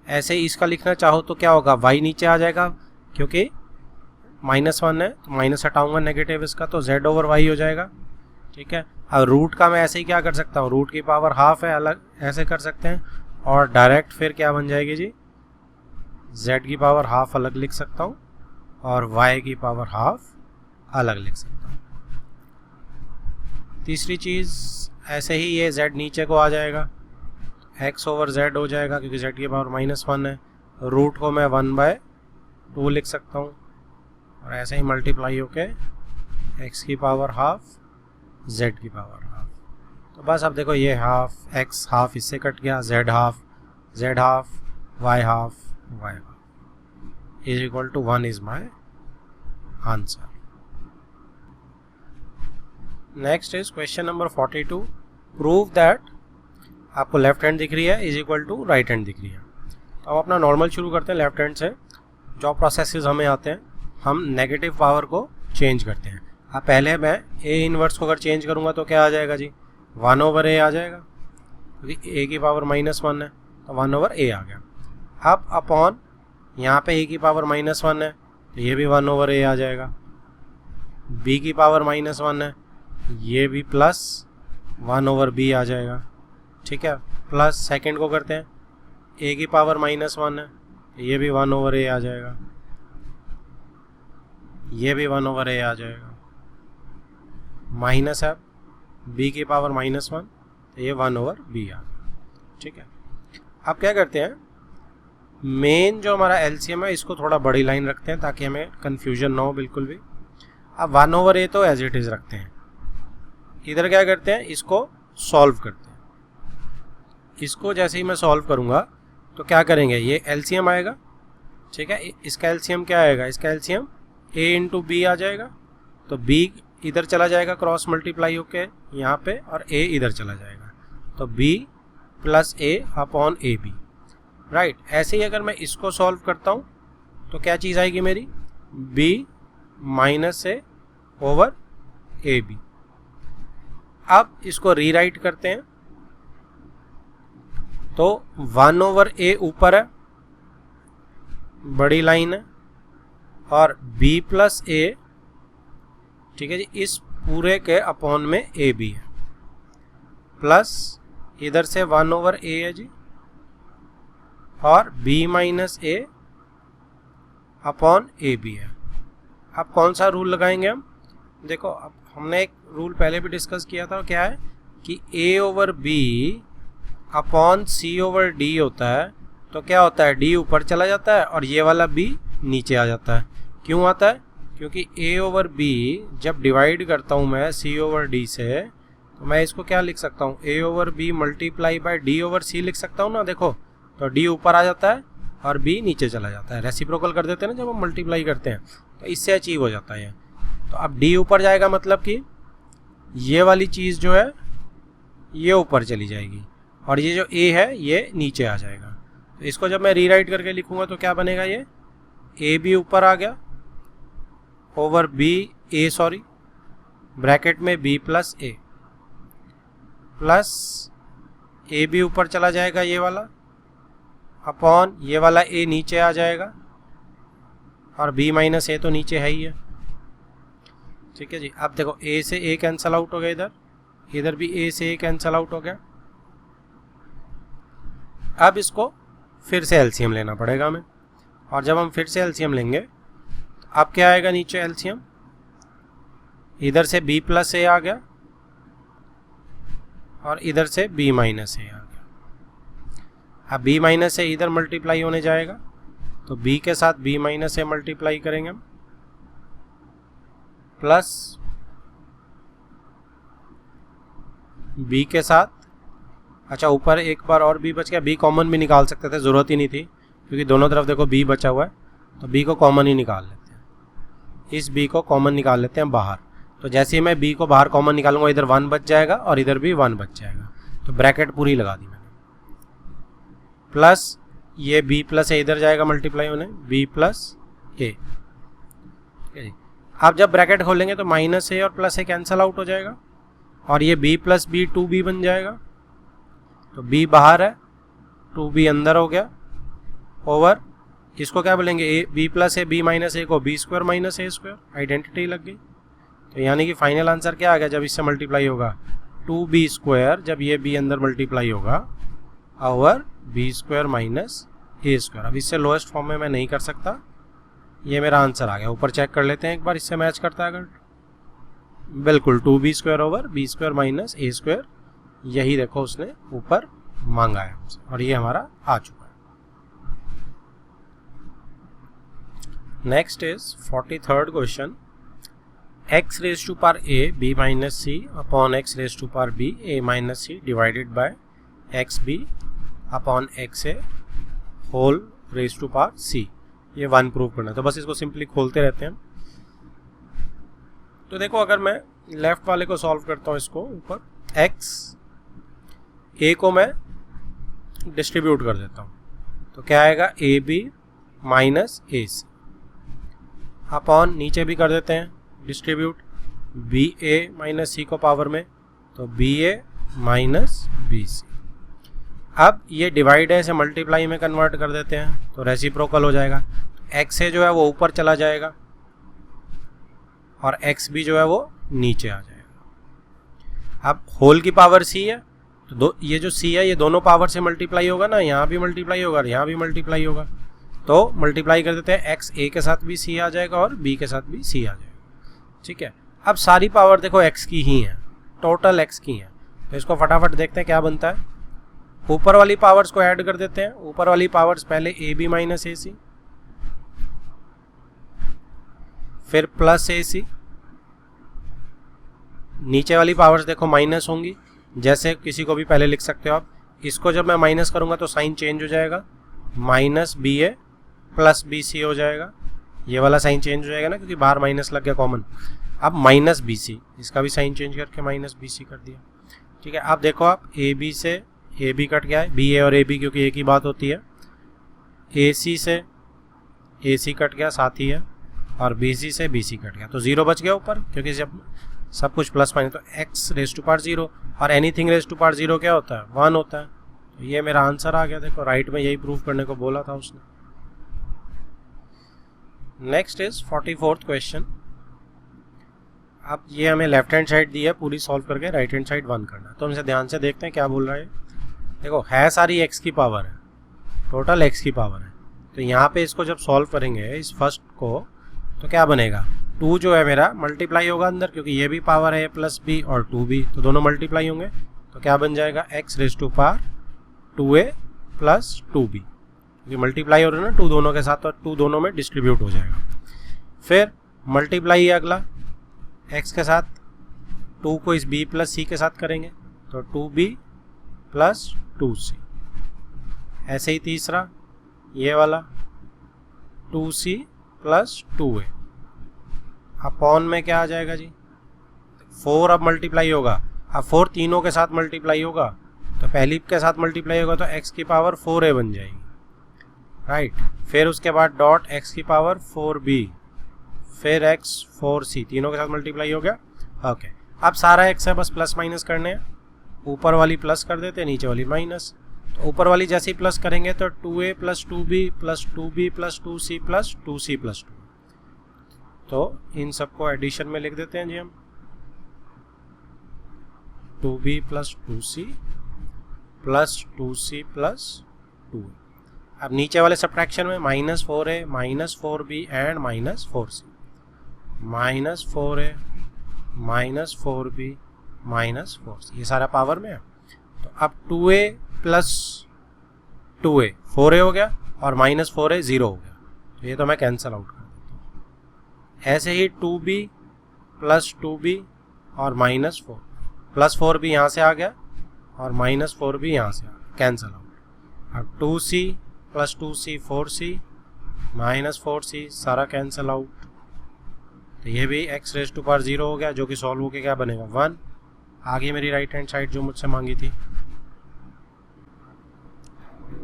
S1: ऐसे ही इसका लिखना चाहो तो क्या होगा, y नीचे आ जाएगा, क्योंकि -1 है तो माइनस हटाऊंगा नेगेटिव इसका, तो z/y हो जाएगा, ठीक है। अब रूट का मैं ऐसे ही क्या कर सकता हूँ, रूट की पावर हाफ है, अलग ऐसे कर सकते हैं, और डायरेक्ट फिर क्या बन जाएगी जी, z की पावर हाफ अलग लिख सकता हूँ और y की पावर हाफ अलग लिख सकता हूँ। तीसरी चीज़, ऐसे ही ये z नीचे को आ जाएगा, x/z हो जाएगा, क्योंकि z की पावर -1 है, रूट को मैं 1/2 लिख सकता हूँ, और ऐसे ही मल्टीप्लाई होके x की पावर हाफ, z की पावर हाफ। तो बस अब देखो ये हाफ, x हाफ इससे कट गया, z half, y half, y half is equal to 1 is my answer. Next is question number 42। Prove that, आपको लेफ्ट हैंड दिख रही है is equal to right hand दिख रही है, तो हम अपना नॉर्मल शुरू करते हैं लेफ्ट हैंड से। जो प्रोसेसेस हमें आते हैं हम नेगेटिव पावर को चेंज करते हैं। अब पहले मैं ए इनवर्स को अगर चेंज करूँगा तो क्या आ जाएगा जी, 1/a आ जाएगा, क्योंकि a की पावर -1 है तो 1/a आ गया। अब अपॉन यहाँ पे a की पावर -1 है तो ये भी 1/a आ जाएगा। b की पावर -1 है, ये भी प्लस 1/b आ जाएगा। ठीक है, प्लस सेकंड को करते हैं, a की पावर -1 है तो ये भी 1/a आ जाएगा, ये भी 1/a आ जाएगा। माइनस है b की पावर -1 तो ये 1/b आ गया। ठीक है, अब क्या करते हैं, मेन जो हमारा एलसीएम है इसको थोड़ा बड़ी लाइन रखते हैं ताकि हमें कन्फ्यूजन ना हो बिल्कुल भी। अब 1/a तो एज इट इज़ रखते हैं। इधर क्या करते हैं, इसको सॉल्व करते हैं। इसको जैसे ही मैं सॉल्व करूँगा तो क्या करेंगे, ये एलसीएम आएगा। ठीक है, इसका एलसीएम क्या आएगा, इसका एलसीएम a इंटू बी आ जाएगा। तो b इधर चला जाएगा क्रॉस मल्टीप्लाई होके यहाँ पे, और a इधर चला जाएगा तो b plus a upon A B. Right, ऐसे ही अगर मैं इसको सॉल्व करता हूँ तो क्या चीज़ आएगी मेरी, b minus a over A B. अब इसको रीराइट करते हैं तो 1/a ऊपर है, बड़ी लाइन है, और b प्लस a, ठीक है जी, इस पूरे के अपॉन में a भी है, प्लस इधर से 1/a है जी, और b minus a upon a भी है। अब कौन सा रूल लगाएंगे हम, देखो अब हमने एक रूल पहले भी डिस्कस किया था, क्या है कि a over b upon c over d होता है। तो क्या होता है, d ऊपर चला जाता है और ये वाला b नीचे आ जाता है। क्यों आता है, क्योंकि a ओवर b जब डिवाइड करता हूँ मैं c ओवर d से, तो मैं इसको क्या लिख सकता हूँ, a over b multiply by d over c लिख सकता हूँ ना। देखो तो d ऊपर आ जाता है और b नीचे चला जाता है, रेसिप्रोकल कर देते हैं ना जब हम मल्टीप्लाई करते हैं, तो इससे अचीव हो जाता है। तो अब d ऊपर जाएगा मतलब कि ये वाली चीज़ जो है ये ऊपर चली जाएगी, और ये जो a है ये नीचे आ जाएगा। तो इसको जब मैं रीराइट करके लिखूंगा तो क्या बनेगा, ये a भी ऊपर आ गया ओवर ब्रैकेट में b plus a, plus a भी ऊपर चला जाएगा ये वाला, अपॉन ये वाला a नीचे आ जाएगा, और b माइनस a तो नीचे है ही है। ठीक है जी, अब देखो a से a कैंसल आउट हो गया, इधर भी a से a कैंसल आउट हो गया। अब इसको फिर से एलसीएम लेना पड़ेगा हमें, और जब हम फिर से एलसीएम लेंगे तो अब क्या आएगा नीचे एलसीएम, इधर से b प्लस a आ गया और इधर से b माइनस a आ गया। अब b माइनस a इधर मल्टीप्लाई होने जाएगा तो b के साथ b माइनस a मल्टीप्लाई करेंगे हम, प्लस b के साथ, अच्छा ऊपर एक बार और b बच गया, b कॉमन भी निकाल सकते थे, ज़रूरत ही नहीं थी क्योंकि दोनों तरफ देखो b बचा हुआ है, तो b को कॉमन ही निकाल लेते हैं। इस b को कॉमन निकाल लेते हैं बाहर, तो जैसे ही मैं b को बाहर कॉमन निकालूंगा इधर 1 बच जाएगा और इधर भी 1 बच जाएगा, तो ब्रैकेट पूरी लगा दी मैंने, प्लस ये b प्लस a इधर जाएगा मल्टीप्लाई होने, b प्लस a। अब जब ब्रैकेट खोलेंगे तो माइनस a और प्लस a कैंसल आउट हो जाएगा, और ये b प्लस b 2b बन जाएगा, तो b बाहर है 2b अंदर हो गया, ओवर इसको क्या बोलेंगे, a b plus a b minus a को b square minus a square, identity लग गई। तो यानी कि फाइनल आंसर क्या आ गया जब इससे मल्टीप्लाई होगा, 2b स्क्वायर जब ये b अंदर मल्टीप्लाई होगा over b square minus a square. अब इससे लोएस्ट फॉर्म में मैं नहीं कर सकता, ये मेरा आंसर आ गया। ऊपर चेक कर लेते हैं एक बार, इससे मैच करता है अगर, बिल्कुल 2b square over b square minus a square, यही देखो उसने ऊपर मांगा है हमसे, और ये हमारा आ चुका है। Next is 43rd question, x raise to power a b minus c upon x raise to power b a minus c divided by xb upon xa whole raise to power c, ये 1 prove करना है। तो बस इसको simply खोलते रहते हैं। तो देखो अगर मैं लेफ्ट वाले को सॉल्व करता हूँ, इसको ऊपर x a को मैं डिस्ट्रीब्यूट कर देता हूँ, तो क्या आएगा A B minus A C upon नीचे भी कर देते हैं distribute B A minus C को पावर में, तो B A minus B C. अब ये डिवाइड है, इसे मल्टीप्लाई में कन्वर्ट कर देते हैं तो रेसिप्रोकल हो जाएगा। एक्स ए जो है वो ऊपर चला जाएगा और एक्स बी जो है वो नीचे आ जाएगा। अब होल की पावर सी है तो ये जो सी है ये दोनों पावर से मल्टीप्लाई होगा ना, यहाँ भी मल्टीप्लाई होगा और यहाँ भी मल्टीप्लाई होगा, तो मल्टीप्लाई कर देते हैं। एक्स ए के साथ भी सी आ जाएगा और बी के साथ भी सी आ जाएगा। ठीक है, अब सारी पावर देखो एक्स की ही है, टोटल एक्स की है, तो इसको फटाफट देखते हैं क्या बनता है। ऊपर वाली पावर्स को ऐड कर देते हैं। ऊपर वाली पावर्स पहले ए बी माइनस ए सी, फिर प्लस ए सी। नीचे वाली पावर्स देखो माइनस होंगी, जैसे किसी को भी पहले लिख सकते हो आप। इसको जब मैं माइनस करूंगा तो साइन चेंज हो जाएगा, माइनस बी ए प्लस बी सी हो जाएगा। ये वाला साइन चेंज हो जाएगा ना, क्योंकि बाहर माइनस लग गया कॉमन। अब माइनस बी सी, इसका भी साइन चेंज करके माइनस बी सी कर दिया। ठीक है, अब देखो आप ए बी से ए बी कट गया है, बी ए और ए बी क्योंकि एक ही बात होती है। ए सी से ए सी कट गया, साथ ही है, और बी सी से बी सी कट गया, तो जीरो बच गया ऊपर, क्योंकि जब सब कुछ प्लस माइनस तो x raise to power zero, और anything raise to power zero क्या होता है, 1 होता है। तो ये मेरा आंसर आ गया। देखो राइट में यही प्रूफ करने को बोला था उसने। Next is 44th question. अब ये हमें लेफ्ट हैंड साइड दी है, पूरी सॉल्व करके राइट हैंड साइड 1 करना है। तो हमसे ध्यान से देखते हैं क्या बोल रहा है। देखो है सारी एक्स की पावर है, टोटल एक्स की पावर है, तो यहाँ पे इसको जब सॉल्व करेंगे इस फर्स्ट को, तो क्या बनेगा, 2 जो है मेरा मल्टीप्लाई होगा अंदर, क्योंकि ये भी पावर है प्लस बी और 2 भी, तो दोनों मल्टीप्लाई होंगे, तो क्या बन जाएगा X raise to power 2a plus 2b, क्योंकि मल्टीप्लाई हो रहा है ना 2 दोनों के साथ, तो 2 दोनों में डिस्ट्रीब्यूट हो जाएगा। फिर मल्टीप्लाई है अगला x के साथ, 2 को इस b प्लस c के साथ करेंगे तो 2b प्लस 2c। ऐसे ही तीसरा ये वाला 2c प्लस 2a अपॉन में क्या आ जाएगा जी, 4 अब मल्टीप्लाई होगा। अब 4 तीनों के साथ मल्टीप्लाई होगा, तो पहली के साथ मल्टीप्लाई होगा तो x की पावर 4a बन जाएगी, राइट। फिर उसके बाद डॉट x की पावर 4b, फिर x 4c, तीनों के साथ मल्टीप्लाई हो गया। ओके, अब सारा x है, बस प्लस माइनस करने हैं। ऊपर वाली प्लस कर देते हैं, नीचे वाली माइनस। तो ऊपर वाली जैसे ही प्लस करेंगे तो 2a plus 2b plus 2b plus 2c plus 2c plus 2। तो इन सबको एडिशन में लिख देते हैं जी हम, 2b plus 2c plus 2c plus 2। अब नीचे वाले सब्ट्रैक्शन में minus 4a minus 4b and minus 4c, minus 4a minus 4b minus 4c, ये सारा पावर में है। तो अब 2a प्लस 2a 4a हो गया और माइनस 4a 0 हो गया, तो ये तो मैं कैंसिल आउट कर देता हूँ। ऐसे ही 2b प्लस 2b और माइनस 4, प्लस 4b यहाँ से आ गया और माइनस 4b यहाँ से आ गया, कैंसिल आउट। अब 2c plus 2c 4c minus 4c, सारा कैंसिल आउट। तो ये भी x रेज टू पावर 0 हो गया, जो कि सॉल्व होके क्या बनेगा 1। आगे मेरी राइट हैंड साइड जो मुझसे मांगी थी।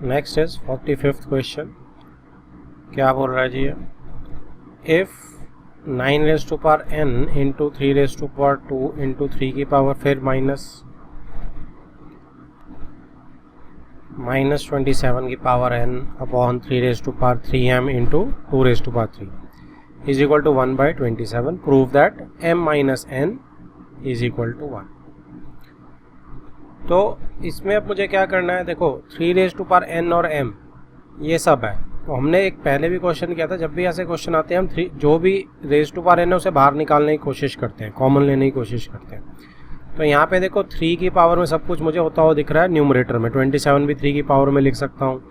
S1: Next is 45th question. क्या बोल रहा है जी, if 9 raise to power n into 3 raise to power 2 into 3 की पावर फिर माइनस 27 की power n upon 3 raise to power 3m into 2 raise to power 3 is equal to 1/27, prove that m minus n is equal to 1। तो इसमें अब मुझे क्या करना है, देखो 3 रेज टू पावर n और m ये सब है। तो हमने एक पहले भी क्वेश्चन किया था, जब भी ऐसे क्वेश्चन आते हैं हम जो भी रेज टू पावर n है उसे बाहर निकालने की कोशिश करते हैं, कॉमन लेने की कोशिश करते हैं। तो यहाँ पे देखो 3 की पावर में सब कुछ मुझे होता हुआ दिख रहा है न्यूमरेटर में, 27 भी 3 की पावर में लिख सकता हूँ,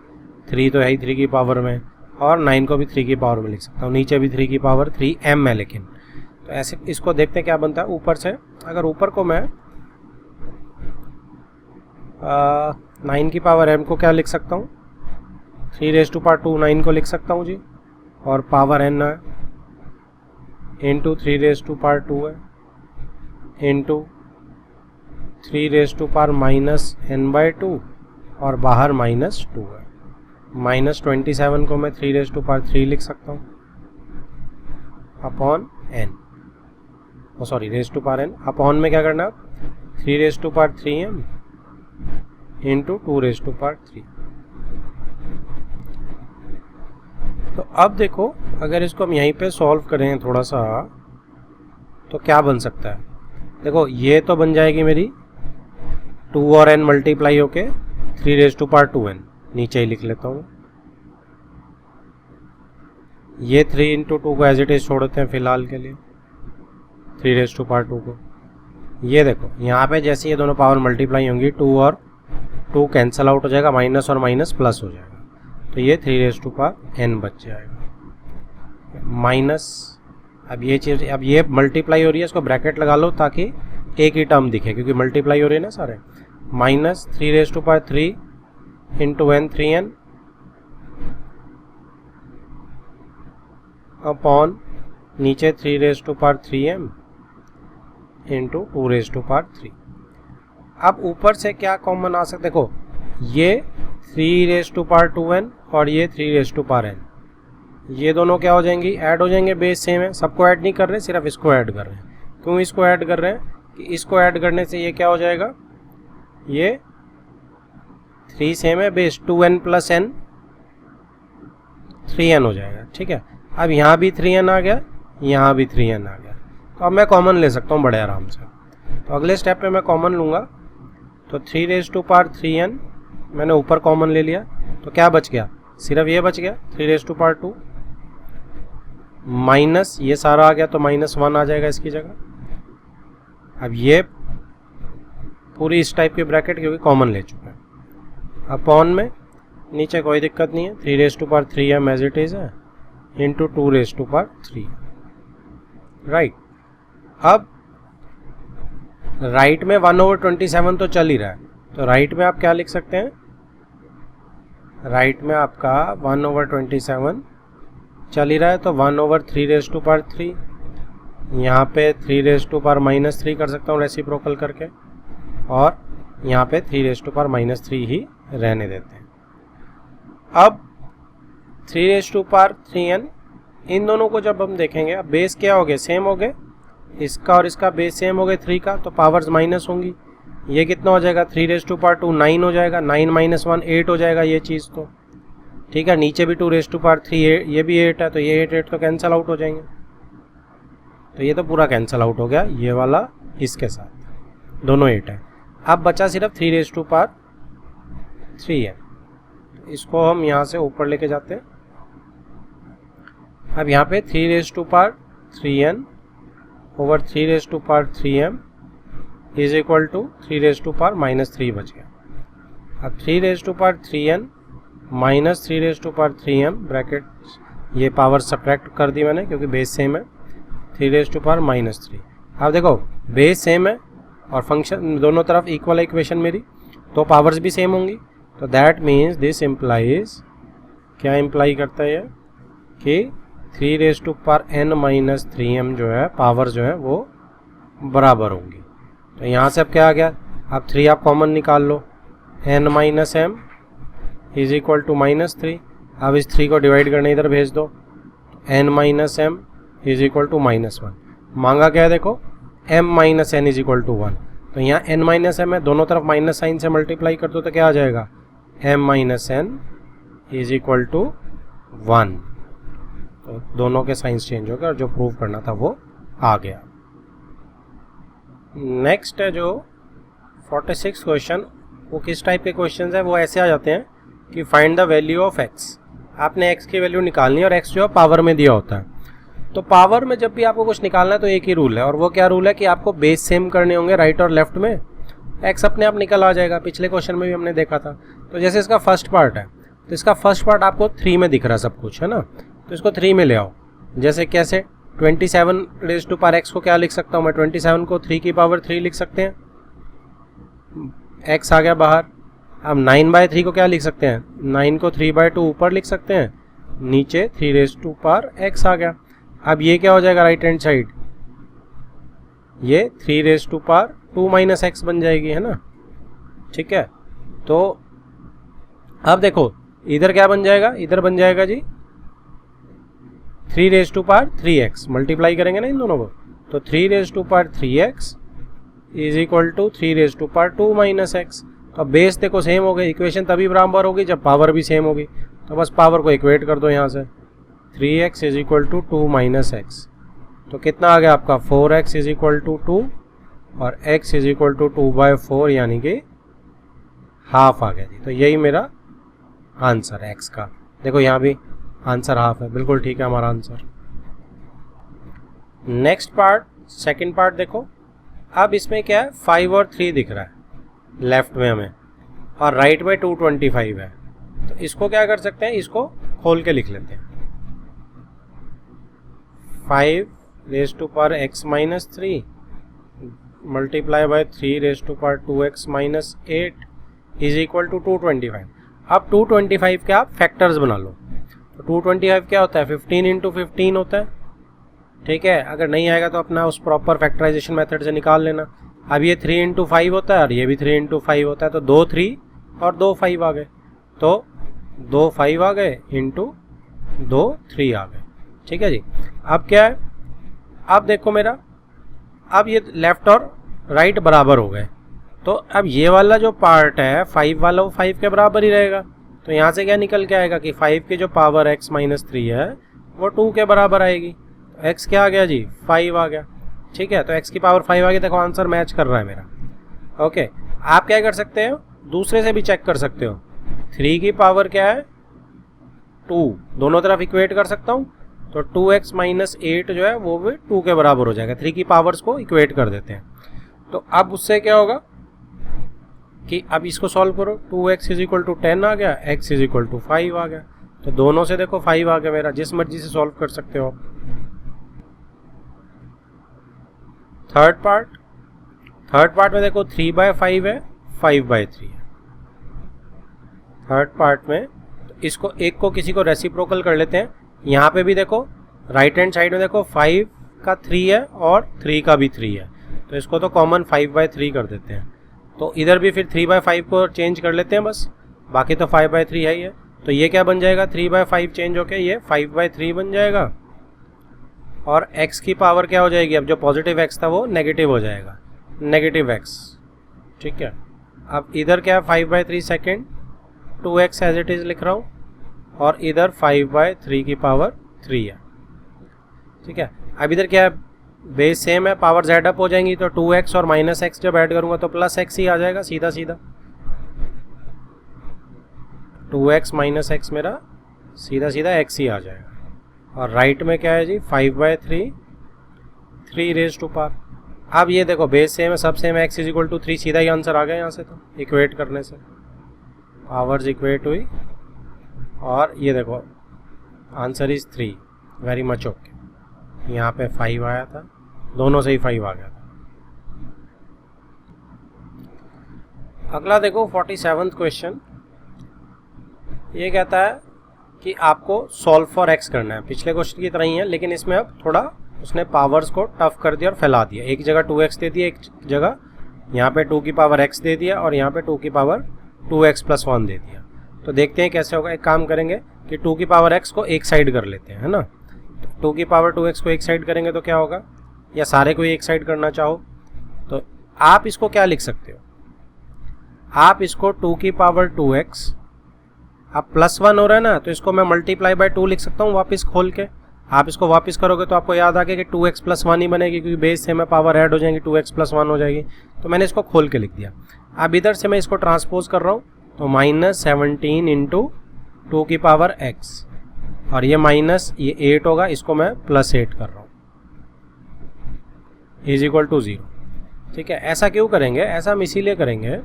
S1: 3 तो है ही 3 की पावर में, और 9 को भी 3 की पावर में लिख सकता हूँ, नीचे भी 3 की पावर 3m है। लेकिन तो ऐसे इसको देखते हैं क्या बनता है ऊपर से। अगर ऊपर को मैं 9 की पावर m को क्या लिख सकता हूँ, 3 रेज टू पावर 2 9 को लिख सकता हूँ जी, और पावर n है इंटू 3 रेज टू पावर 2 है into 3 raise to power minus n/2 और बाहर -2 है, -27 को मैं 3⁻³ लिख सकता हूँ upon n, sorry (n) upon में क्या करना, 3⁻³ इंटू 2⁻³। तो अब देखो, अगर इसको हम यहीं पे सॉल्व करें थोड़ा सा, तो क्या बन सकता है। देखो ये तो बन जाएगी मेरी 2 और n मल्टीप्लाई होके 3⁻²n, नीचे ही लिख लेता हूँ। ये 3 इंटू 2 को एज इट इज छोड़ते हैं फिलहाल के लिए, 3⁻² को। ये देखो यहाँ पे जैसे ये दोनों पावर मल्टीप्लाई होंगी, 2 और 2 कैंसिल आउट हो जाएगा, माइनस और माइनस प्लस हो जाएगा, तो ये 3⁻n बच जाएगा माइनस। अब ये चीज़, अब ये मल्टीप्लाई हो रही है, इसको ब्रैकेट लगा लो ताकि एक ही टर्म दिखे, क्योंकि मल्टीप्लाई हो रही है ना सारे। Minus 3⁻³ into n 3n upon नीचे 3⁻³ इंटू 2⁻³। अब ऊपर से क्या कॉमन आ सकता है, देखो ये 3⁻²n और ये 3⁻n, ये दोनों क्या हो जाएंगी, ऐड हो जाएंगे, बेस सेम है, सबको ऐड नहीं कर रहे, सिर्फ इसको ऐड कर रहे हैं। क्यों इसको ऐड कर रहे हैं, कि इसको ऐड करने से ये क्या हो जाएगा, ये 3 सेम है, base 2n plus n 3n हो जाएगा, ठीक है। अब यहाँ भी 3n आ गया, यहाँ भी 3n आ गया, तो अब मैं कॉमन ले सकता हूँ बड़े आराम से। तो अगले स्टेप पे मैं कॉमन लूँगा, तो 3⁻³ मैंने ऊपर कॉमन ले लिया, तो क्या बच गया, सिर्फ ये बच गया 3⁻², माइनस ये सारा आ गया, तो -1 आ जाएगा इसकी जगह। अब ये पूरी इस टाइप की ब्रैकेट क्योंकि कॉमन ले चुका है, अपॉन में नीचे कोई दिक्कत नहीं है, 3⁻³ एज इट इज है इंटू 2⁻³ राइट। अब राइट में 1/27 तो चल ही रहा है, तो राइट में आप क्या लिख सकते हैं, राइट में आपका 1/27 चल ही रहा है, तो 1/3⁻³, यहाँ पे 3⁻³ कर सकता हूँ रेसिप्रोकल करके, और यहाँ पे 3⁻³ ही रहने देते हैं। अब 3⁻3n, इन दोनों को जब हम देखेंगे, अब बेस क्या हो गए, सेम हो गए, इसका और इसका बेस सेम हो गए 3 का, तो पावर्स माइनस होंगी। ये कितना हो जाएगा, 3⁻² 9 हो जाएगा, 9 - 1 8 हो जाएगा ये चीज़, तो ठीक है। नीचे भी 2⁻3 ये भी 8 है, तो ये 8 तो कैंसिल आउट हो जाएंगे, तो ये तो पूरा कैंसिल आउट हो गया, ये वाला इसके साथ दोनों 8 है। अब बचा सिर्फ 3⁻3n, इसको हम यहाँ से ऊपर लेके जाते हैं। अब यहाँ पे 3⁻3n over 3⁻3m is equal to 3⁻³ बच गया। अब 3⁻3n माइनस 3⁻3m ब्रैकेट, ये पावर सब्ट्रैक्ट कर दी मैंने क्योंकि बेस सेम है, 3⁻³ अब देखो बेस सेम है और फंक्शन दोनों तरफ इक्वल है इक्वेशन मेरी, तो पावर्स भी सेम होंगी, तो दैट मीन्स दिस इम्प्लाइज, क्या इम्प्लाई करता है ये, कि 3⁻n-3m जो है पावर जो है वो बराबर होंगी। तो यहाँ से अब क्या आ गया, अब 3 आप कॉमन निकाल लो, n - m is equal to -3। अब इस 3 को डिवाइड करने इधर भेज दो, n - m is equal to -1। मांगा क्या है देखो, m - n is equal to 1, तो यहाँ n - m है, दोनों तरफ माइनस साइन से मल्टीप्लाई कर दो तो क्या आ जाएगा, m - n is equal to 1। तो दोनों के साइंस चेंज हो गए और जो प्रूव करना था वो आ गया। नेक्स्ट है जो 46 क्वेश्चन, वो किस टाइप के क्वेश्चन है, वो ऐसे आ जाते हैं कि find the value of x। आपने x की वैल्यू निकालनी है और x जो है पावर में दिया होता है। तो पावर में जब भी आपको कुछ निकालना है तो एक ही रूल है, और वो क्या रूल है कि आपको बेस सेम करने होंगे राइट और लेफ्ट में, x अपने आप निकल आ जाएगा। पिछले क्वेश्चन में भी हमने देखा था। तो जैसे इसका फर्स्ट पार्ट है, तो इसका फर्स्ट पार्ट आपको 3 में दिख रहा सब कुछ है ना, तो इसको 3 में ले आओ। जैसे कैसे, 27⁻x को क्या लिख सकता हूँ मैं, 27 को 3 की पावर 3 लिख सकते हैं, x आ गया बाहर। अब 9/3 को क्या लिख सकते हैं, 9 को 3/2 ऊपर लिख सकते हैं, नीचे 3⁻x आ गया। अब ये क्या हो जाएगा राइट हैंड साइड, ये 3⁻2 - x बन जाएगी है ना, ठीक है। तो अब देखो इधर क्या बन जाएगा, इधर बन जाएगा जी 3 raise to power 3x, multiply करेंगे ना इन दोनों को, तो 3 raise to power 3x is equal to 3 raise to power 2 minus X. तो बेस देखो सेम हो गई, इक्वेशन तभी बराबर होगी जब पावर भी सेम होगी, तो बस पावर को इक्वेट कर दो यहाँ से, 3x is equal to 2 minus X. तो कितना आ गया आपका 4x इज इक्वल टू 2 और x इज इक्वल टू 2/4 यानी कि हाफ आ गया जी। तो यही मेरा आंसर है x का। देखो यहाँ भी आंसर हाफ है, बिल्कुल ठीक है हमारा answer. Next part, second part देखो। अब इसमें क्या है, 5 और 3 दिख रहा है लेफ्ट में हमें, और राइट में 225 है। तो इसको क्या कर सकते हैं, इसको खोल के लिख लेते हैं। 5 raise to power x minus 3 multiply by 3 raise to power 2x minus 8 is equal to 225। अब 225 के आप फैक्टर्स बना लो। तो 225 क्या होता है, 15 इंटू 15 होता है, ठीक है। अगर नहीं आएगा तो अपना उस प्रॉपर फैक्टराइजेशन मेथड से निकाल लेना। अब ये 3 इंटू 5 होता है और ये भी 3 इंटू 5 होता है, तो 2 3 और 2 5 आ गए, तो 2 5 आ गए इंटू 2 3 आ गए, ठीक है जी। अब क्या है, अब देखो मेरा, अब ये लेफ्ट और राइट बराबर हो गए, तो अब ये वाला जो पार्ट है 5 वाला वो 5 के बराबर ही रहेगा। तो यहाँ से क्या निकल के आएगा कि 5 की जो पावर x माइनस 3 है वो 2 के बराबर आएगी। तो x क्या आ गया जी, 5 आ गया, ठीक है। तो x की पावर 5 आ गई, देखो आंसर मैच कर रहा है मेरा। ओके, आप क्या कर सकते हो, दूसरे से भी चेक कर सकते हो। 3 की पावर क्या है 2, दोनों तरफ इक्वेट कर सकता हूँ, तो 2x माइनस 8 जो है वो भी 2 के बराबर हो जाएगा। 3 की पावर्स को इक्वेट कर देते हैं। तो अब उससे क्या होगा कि अब इसको सॉल्व करो, 2x इज इक्वल टू 10 आ गया, x इज इक्वल टू 5 आ गया। तो दोनों से देखो 5 आ गया मेरा, जिस मर्जी से सॉल्व कर सकते हो। थर्ड पार्ट में देखो 3/5 है, 5/3 है थर्ड पार्ट में। तो इसको एक को किसी को रेसिप्रोकल कर लेते हैं। यहाँ पे भी देखो राइट हैंड साइड में देखो 5 का 3 है और 3 का भी 3 है, तो इसको तो कॉमन 5/3 कर देते हैं। तो इधर भी फिर 3/5 को चेंज कर लेते हैं बस, बाकी तो 5/3 है ही है। तो ये क्या बन जाएगा, 3/5 चेंज होके ये 5/3 बन जाएगा, और x की पावर क्या हो जाएगी, अब जो पॉजिटिव x था वो नेगेटिव हो जाएगा, नेगेटिव x, ठीक है। अब इधर क्या है 5/3 second, 2x as it is लिख रहा हूँ, और इधर 5/3 की पावर 3 है, ठीक है। अब इधर क्या है, बेस सेम है, पावर z अप हो जाएंगी, तो 2x और माइनस x जब ऐड करूंगा तो प्लस x ही आ जाएगा सीधा सीधा। 2x माइनस x मेरा सीधा सीधा x ही आ जाएगा। और राइट में क्या है जी 5/3 3 रेज टू पावर। अब ये देखो बेस सेम है, सब सेम है, x इज इक्वल टू 3, सीधा ही आंसर आ गया यहाँ से। तो इक्वेट करने से पावर्स इक्वेट हुई, और ये देखो answer is 3, very much okay. यहाँ पे 5 आया था, दोनों से ही 5 आ गया था। अगला देखो 47वां क्वेश्चन, ये कहता है कि आपको सॉल्व फॉर x करना है। पिछले क्वेश्चन की तरह ही है, लेकिन इसमें अब थोड़ा उसने पावर्स को टफ कर दिया और फैला दिया। एक जगह 2x दे दिया, एक जगह यहाँ पे 2 की पावर x दे दिया, और यहाँ पे 2 की पावर 2x प्लस 1 दे दिया। तो देखते हैं कैसे होगा। एक काम करेंगे कि 2 की पावर x को एक साइड कर लेते हैं, है ना। 2 की पावर 2x को एक साइड करेंगे तो क्या होगा, या सारे को एक साइड करना चाहो तो आप इसको क्या लिख सकते हो, आप इसको 2 की पावर 2x, अब प्लस 1 हो रहा है ना, तो इसको मैं मल्टीप्लाई बाय 2 लिख सकता हूँ वापस खोल के। आप इसको वापस करोगे तो आपको याद आ गया कि 2x प्लस 1 ही बनेगी, क्योंकि बेस से में पावर ऐड हो जाएंगी, 2x प्लस 1 हो जाएगी। तो मैंने इसको खोल के लिख दिया। अब इधर से मैं इसको ट्रांसपोज कर रहा हूँ, तो -17 इंटू 2 की पावर x, और ये माइनस ये 8 होगा, इसको मैं +8 कर रहा हूँ, इज इक्वल टू 0, ठीक है। ऐसा क्यों करेंगे, ऐसा हम इसीलिए करेंगे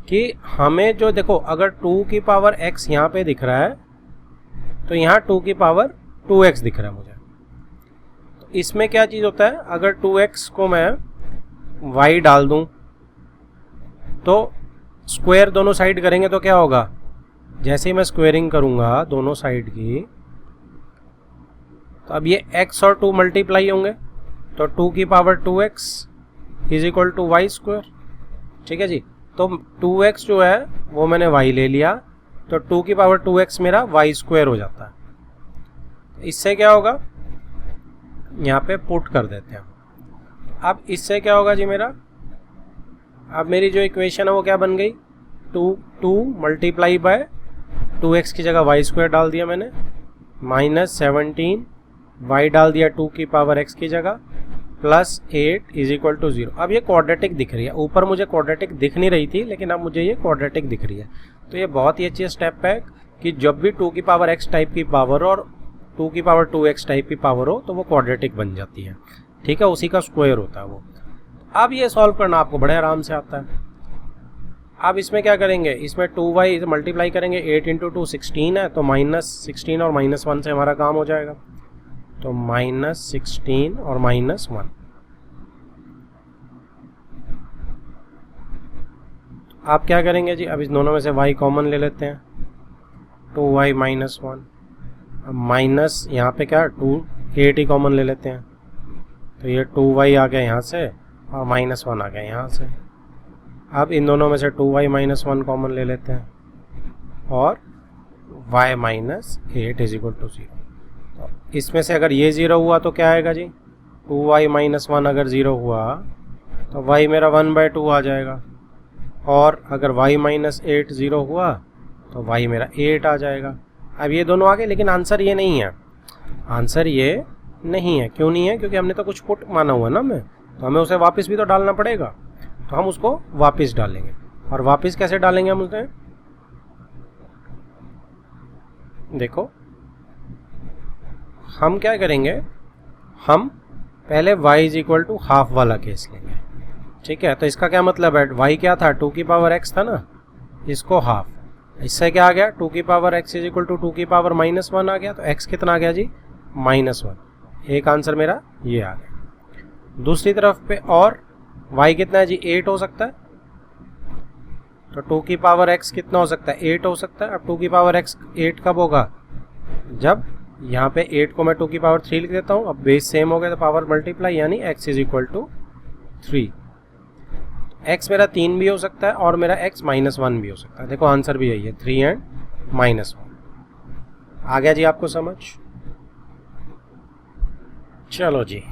S1: कि हमें जो देखो अगर 2 की पावर x यहाँ पे दिख रहा है, तो यहाँ 2 की पावर 2x दिख रहा है मुझे। तो इसमें क्या चीज़ होता है, अगर 2x को मैं y डाल दूँ तो स्क्वायर दोनों साइड करेंगे तो क्या होगा, जैसे ही मैं स्क्वेयरिंग करूँगा दोनों साइड की, तो अब ये x और 2 मल्टीप्लाई होंगे, तो 2 की power 2x is equal to y square, ठीक है जी। तो 2x जो है वो मैंने y ले लिया, तो 2 की पावर 2x मेरा वाई स्क्वायर हो जाता है। इससे क्या होगा, यहाँ पे पुट कर देते हैं। अब इससे क्या होगा जी मेरा, अब मेरी जो इक्वेशन है वो क्या बन गई, 2 मल्टीप्लाई बाय 2x की जगह वाई स्क्वायर डाल दिया मैंने, माइनस 17 y डाल दिया 2 की पावर x की जगह, प्लस 8 इज इक्वल टू 0। अब ये क्वाड्रेटिक दिख रही है, ऊपर मुझे क्वाड्रेटिक दिख नहीं रही थी लेकिन अब मुझे ये क्वाड्रेटिक दिख रही है। तो ये बहुत ही अच्छी स्टेप है कि जब भी 2 की पावर x टाइप की पावर और 2 की पावर 2x टाइप की पावर हो तो वो क्वाड्रेटिक बन जाती है, ठीक है, उसी का स्क्वायर होता है वो। अब ये सॉल्व करना आपको बड़े आराम से आता है। अब इसमें क्या करेंगे, इसमें 2y मल्टीप्लाई करेंगे, 8 इंटू 2 16 है, तो माइनस 16 और माइनस 1 से हमारा काम हो जाएगा। तो माइनस 16 और माइनस 1, आप क्या करेंगे जी, अब इस दोनों में से y कॉमन ले लेते हैं, 2y माइनस 1, अब माइनस यहाँ पे क्या 8 ही कॉमन ले लेते हैं, तो ये 2y आ गया यहाँ से और माइनस 1 आ गया यहाँ से। अब इन दोनों में से 2y माइनस 1 कॉमन ले लेते हैं और y minus 8 is equal to 0। तो इसमें से अगर ये 0 हुआ तो क्या आएगा जी, 2y माइनस 1 अगर 0 हुआ तो y मेरा 1/2 आ जाएगा, और अगर y माइनस 8 0 हुआ तो y मेरा 8 आ जाएगा। अब ये दोनों आ गए, लेकिन आंसर ये नहीं है, आंसर ये नहीं है। क्यों नहीं है, क्योंकि हमने तो कुछ पुट माना हुआ ना में, तो हमें उसे वापस भी तो डालना पड़ेगा, तो हम उसको वापस डालेंगे। और वापस कैसे डालेंगे हम उसे, देखो हम क्या करेंगे, हम पहले y is equal to half वाला केस लेंगे, ठीक है। तो इसका क्या मतलब है, y क्या था 2 की पावर x था ना, इसको हाफ, इससे क्या आ गया 2 की power x is equal to 2 की पावर माइनस 1 आ गया, तो x कितना आ गया जी -1। एक आंसर मेरा ये आ गया। दूसरी तरफ पे और y कितना है जी 8 हो सकता है, तो 2 की पावर x कितना हो सकता है 8 हो सकता है। अब 2 की पावर x 8 कब होगा, जब यहाँ पे 8 को मैं 2 की पावर 3 लिख देता हूँ, अब बेस सेम हो गया तो पावर मल्टीप्लाई, यानी x is equal to 3। x मेरा 3 भी हो सकता है और मेरा x -1 भी हो सकता है। देखो आंसर भी यही है, 3 एंड -1। आ गया जी आपको समझ। चलो जी,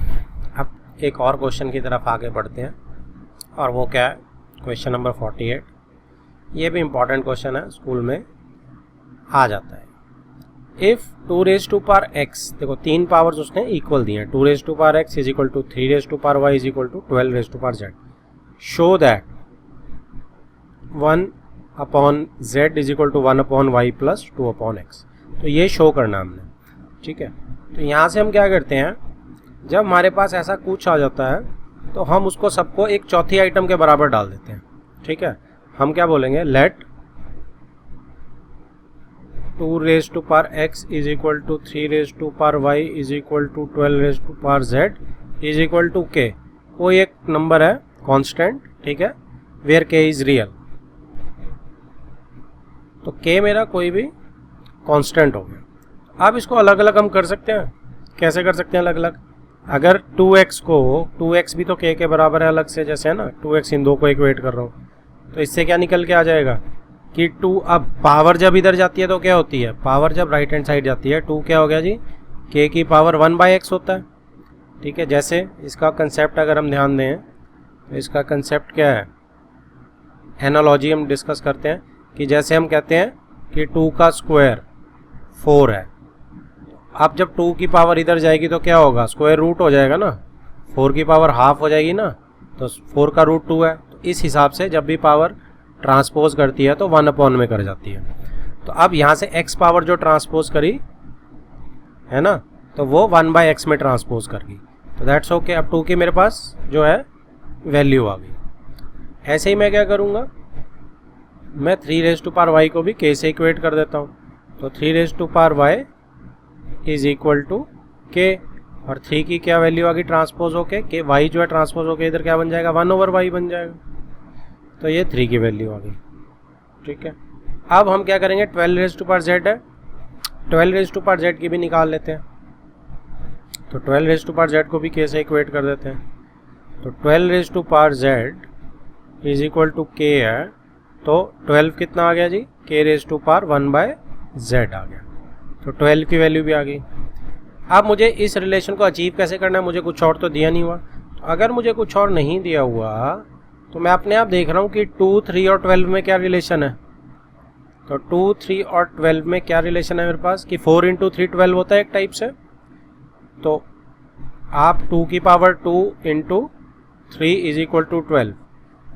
S1: अब एक और क्वेश्चन की तरफ आगे बढ़ते हैं, और वो क्या है, क्वेश्चन नंबर 48। ये भी इम्पॉर्टेंट क्वेश्चन है, स्कूल में आ जाता है। If 2 raise to power x, देखो 3 पावर्स उसने इक्वल दिए हैं, 2 raise to power x is equal to 3 raise to power y is equal to 12 raise to power z। Show that 1 upon z is equal to 1 upon y plus 2 upon x। तो ये show करना हमने, ठीक है। तो यहाँ से हम क्या करते हैं, जब हमारे पास ऐसा कुछ आ जाता है तो हम उसको सबको एक चौथी आइटम के बराबर डाल देते हैं, ठीक है। हम क्या बोलेंगे, let 2 raise to power x is equal to 3 raise to power y is equal to 12 raise to power z is equal to k। कोई एक नंबर है कांस्टेंट, ठीक है, वेयर k इज रियल। तो k मेरा कोई भी कांस्टेंट हो गया। अब इसको अलग अलग हम कर सकते हैं, कैसे कर सकते हैं अलग अलग, अगर 2x को 2x भी तो k के बराबर है अलग से, जैसे है ना 2x, इन दो को इक्वेट कर रहा हूँ, तो इससे क्या निकल के आ जाएगा कि 2, अब पावर जब इधर जाती है तो क्या होती है, पावर जब राइट हैंड साइड जाती है 2 क्या हो गया जी, k की पावर 1/x होता है, ठीक है। जैसे इसका कंसेप्ट अगर हम ध्यान दें तो इसका कंसेप्ट क्या है, एनालॉजी हम डिस्कस करते हैं कि जैसे हम कहते हैं कि 2 का स्क्वायर 4 है, अब जब 2 की पावर इधर जाएगी तो क्या होगा, स्क्वायर रूट हो जाएगा ना, 4 की पावर हाफ हो जाएगी ना, तो 4 का रूट 2 है। तो इस हिसाब से जब भी पावर ट्रांसपोज करती है तो 1 अपॉन में कर जाती है। तो अब यहाँ से x पावर जो ट्रांसपोज करी है ना, तो वो 1/x में ट्रांसपोज कर गई, तो दैट्स ओके। अब 2 की मेरे पास जो है वैल्यू आ गई। ऐसे ही मैं क्या करूँगा, मैं 3 रेज़ टू पावर y को भी k से इक्वेट कर देता हूँ, तो 3 raise to power y is equal to k, और 3 की क्या वैल्यू आ गई ट्रांसपोज होके, k y जो है ट्रांसपोज होके इधर क्या बन जाएगा 1/y बन जाएगा, तो ये 3 की वैल्यू आ गई, ठीक है। अब हम क्या करेंगे, 12 रेज़ टू पावर z है, 12 रेज़ टू पावर z की भी निकाल लेते हैं, तो 12 रेज़ टू पावर z को भी k से इक्वेट कर देते हैं, तो 12 raise to power z is equal to k है, तो 12 कितना आ गया जी k raise to power 1/z आ गया। तो 12 की वैल्यू भी आ गई। अब मुझे इस रिलेशन को अचीव कैसे करना है, मुझे कुछ और तो दिया नहीं हुआ। तो अगर मुझे कुछ और नहीं दिया हुआ तो मैं अपने आप देख रहा हूँ कि 2, 3 और 12 में क्या रिलेशन है। तो 2, 3 और 12 में क्या रिलेशन है मेरे पास कि 4 × 3 12 होता है एक टाइप से। तो आप 2 की पावर 2 × 3 = 12,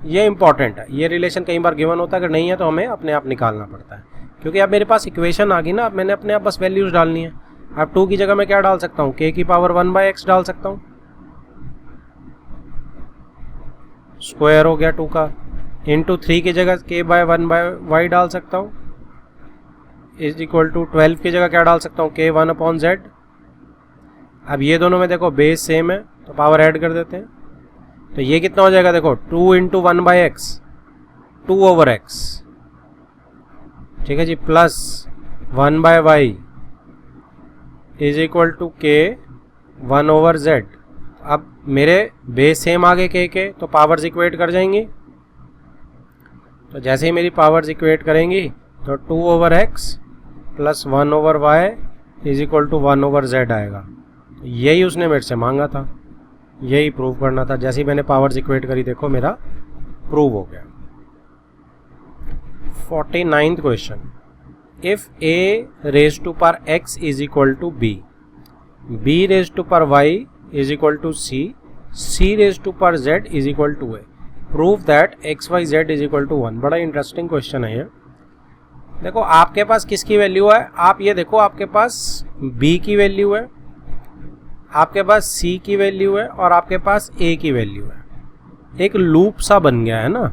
S1: ये इंपॉर्टेंट है। ये रिलेशन कई बार गिवन होता है, अगर नहीं है तो हमें अपने आप निकालना पड़ता है, क्योंकि अब मेरे पास इक्वेशन आ गई ना। अब मैंने अपने आप बस वैल्यूज डालनी है। अब 2 की जगह मैं क्या डाल सकता हूँ, k की पावर 1/x डाल सकता हूँ, स्क्वायर हो गया 2 का। इंटू 3 की जगह k/1/y डाल सकता हूँ, = 12 की जगह क्या डाल सकता हूँ, k 1/z। अब ये दोनों में देखो बेस सेम है तो पावर ऐड कर देते हैं। तो ये कितना हो जाएगा, देखो 2 × 1/x 2/x, ठीक है जी, प्लस 1/y = k 1/z। अब मेरे बेस सेम आ गए k के, तो पावर्स इक्वेट कर जाएंगी। तो जैसे ही मेरी पावर्स इक्वेट करेंगी तो 2/x प्लस 1/y = 1/z आएगा। तो यही उसने मेरे से मांगा था, यही प्रूव करना था। जैसे ही मैंने पावर्स इक्वेट करी, देखो मेरा प्रूव हो गया। 49th question, if a raise to power x = b, b raise to power y = c, c raise to power z = a, prove that x y z = 1। बड़ा इंटरेस्टिंग क्वेश्चन है ये। देखो आपके पास किसकी वैल्यू है, आप ये देखो, आपके पास b की वैल्यू है, आपके पास c की वैल्यू है और आपके पास a की वैल्यू है। एक लूप सा बन गया है ना।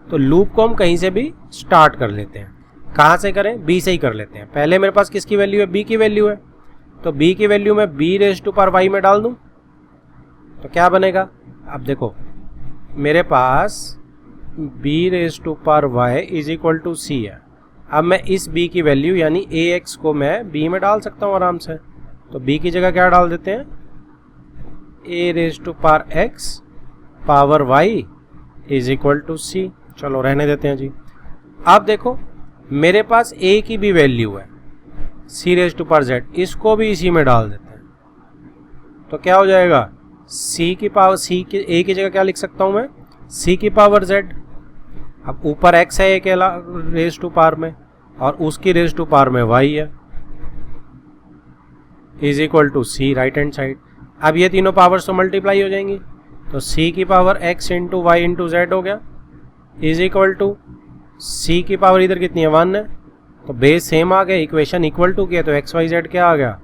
S1: तो लूप को हम कहीं से भी स्टार्ट कर लेते हैं। कहाँ से करें, b से ही कर लेते हैं। पहले मेरे पास किसकी वैल्यू है, b की वैल्यू है। तो b की वैल्यू मैं b raise to power y में डाल दूं तो क्या बनेगा। अब देखो मेरे पास b raise to power y = c है। अब मैं इस b की वैल्यू यानी ax को मैं b में डाल सकता हूँ आराम से। तो b की जगह क्या डाल देते हैं, a raise to power x power y = c। चलो रहने देते हैं जी। अब देखो मेरे पास a की भी वैल्यू है, c raise to power z, इसको भी इसी में डाल देते हैं। तो क्या हो जाएगा, c की पावर c की a की जगह क्या लिख सकता हूं मैं, c की पावर z। अब ऊपर x है a के रेज टू पावर में और उसकी रेज टू पावर में y है, = c राइट हैंड साइड। अब ये तीनों पावर्स तो मल्टीप्लाई हो जाएंगी। तो c की पावर x × y × z हो गया, = c की पावर इधर कितनी है, 1 है। तो बेस सेम आ गया, इक्वेशन इक्वल टू किया तो x y z क्या आ गया,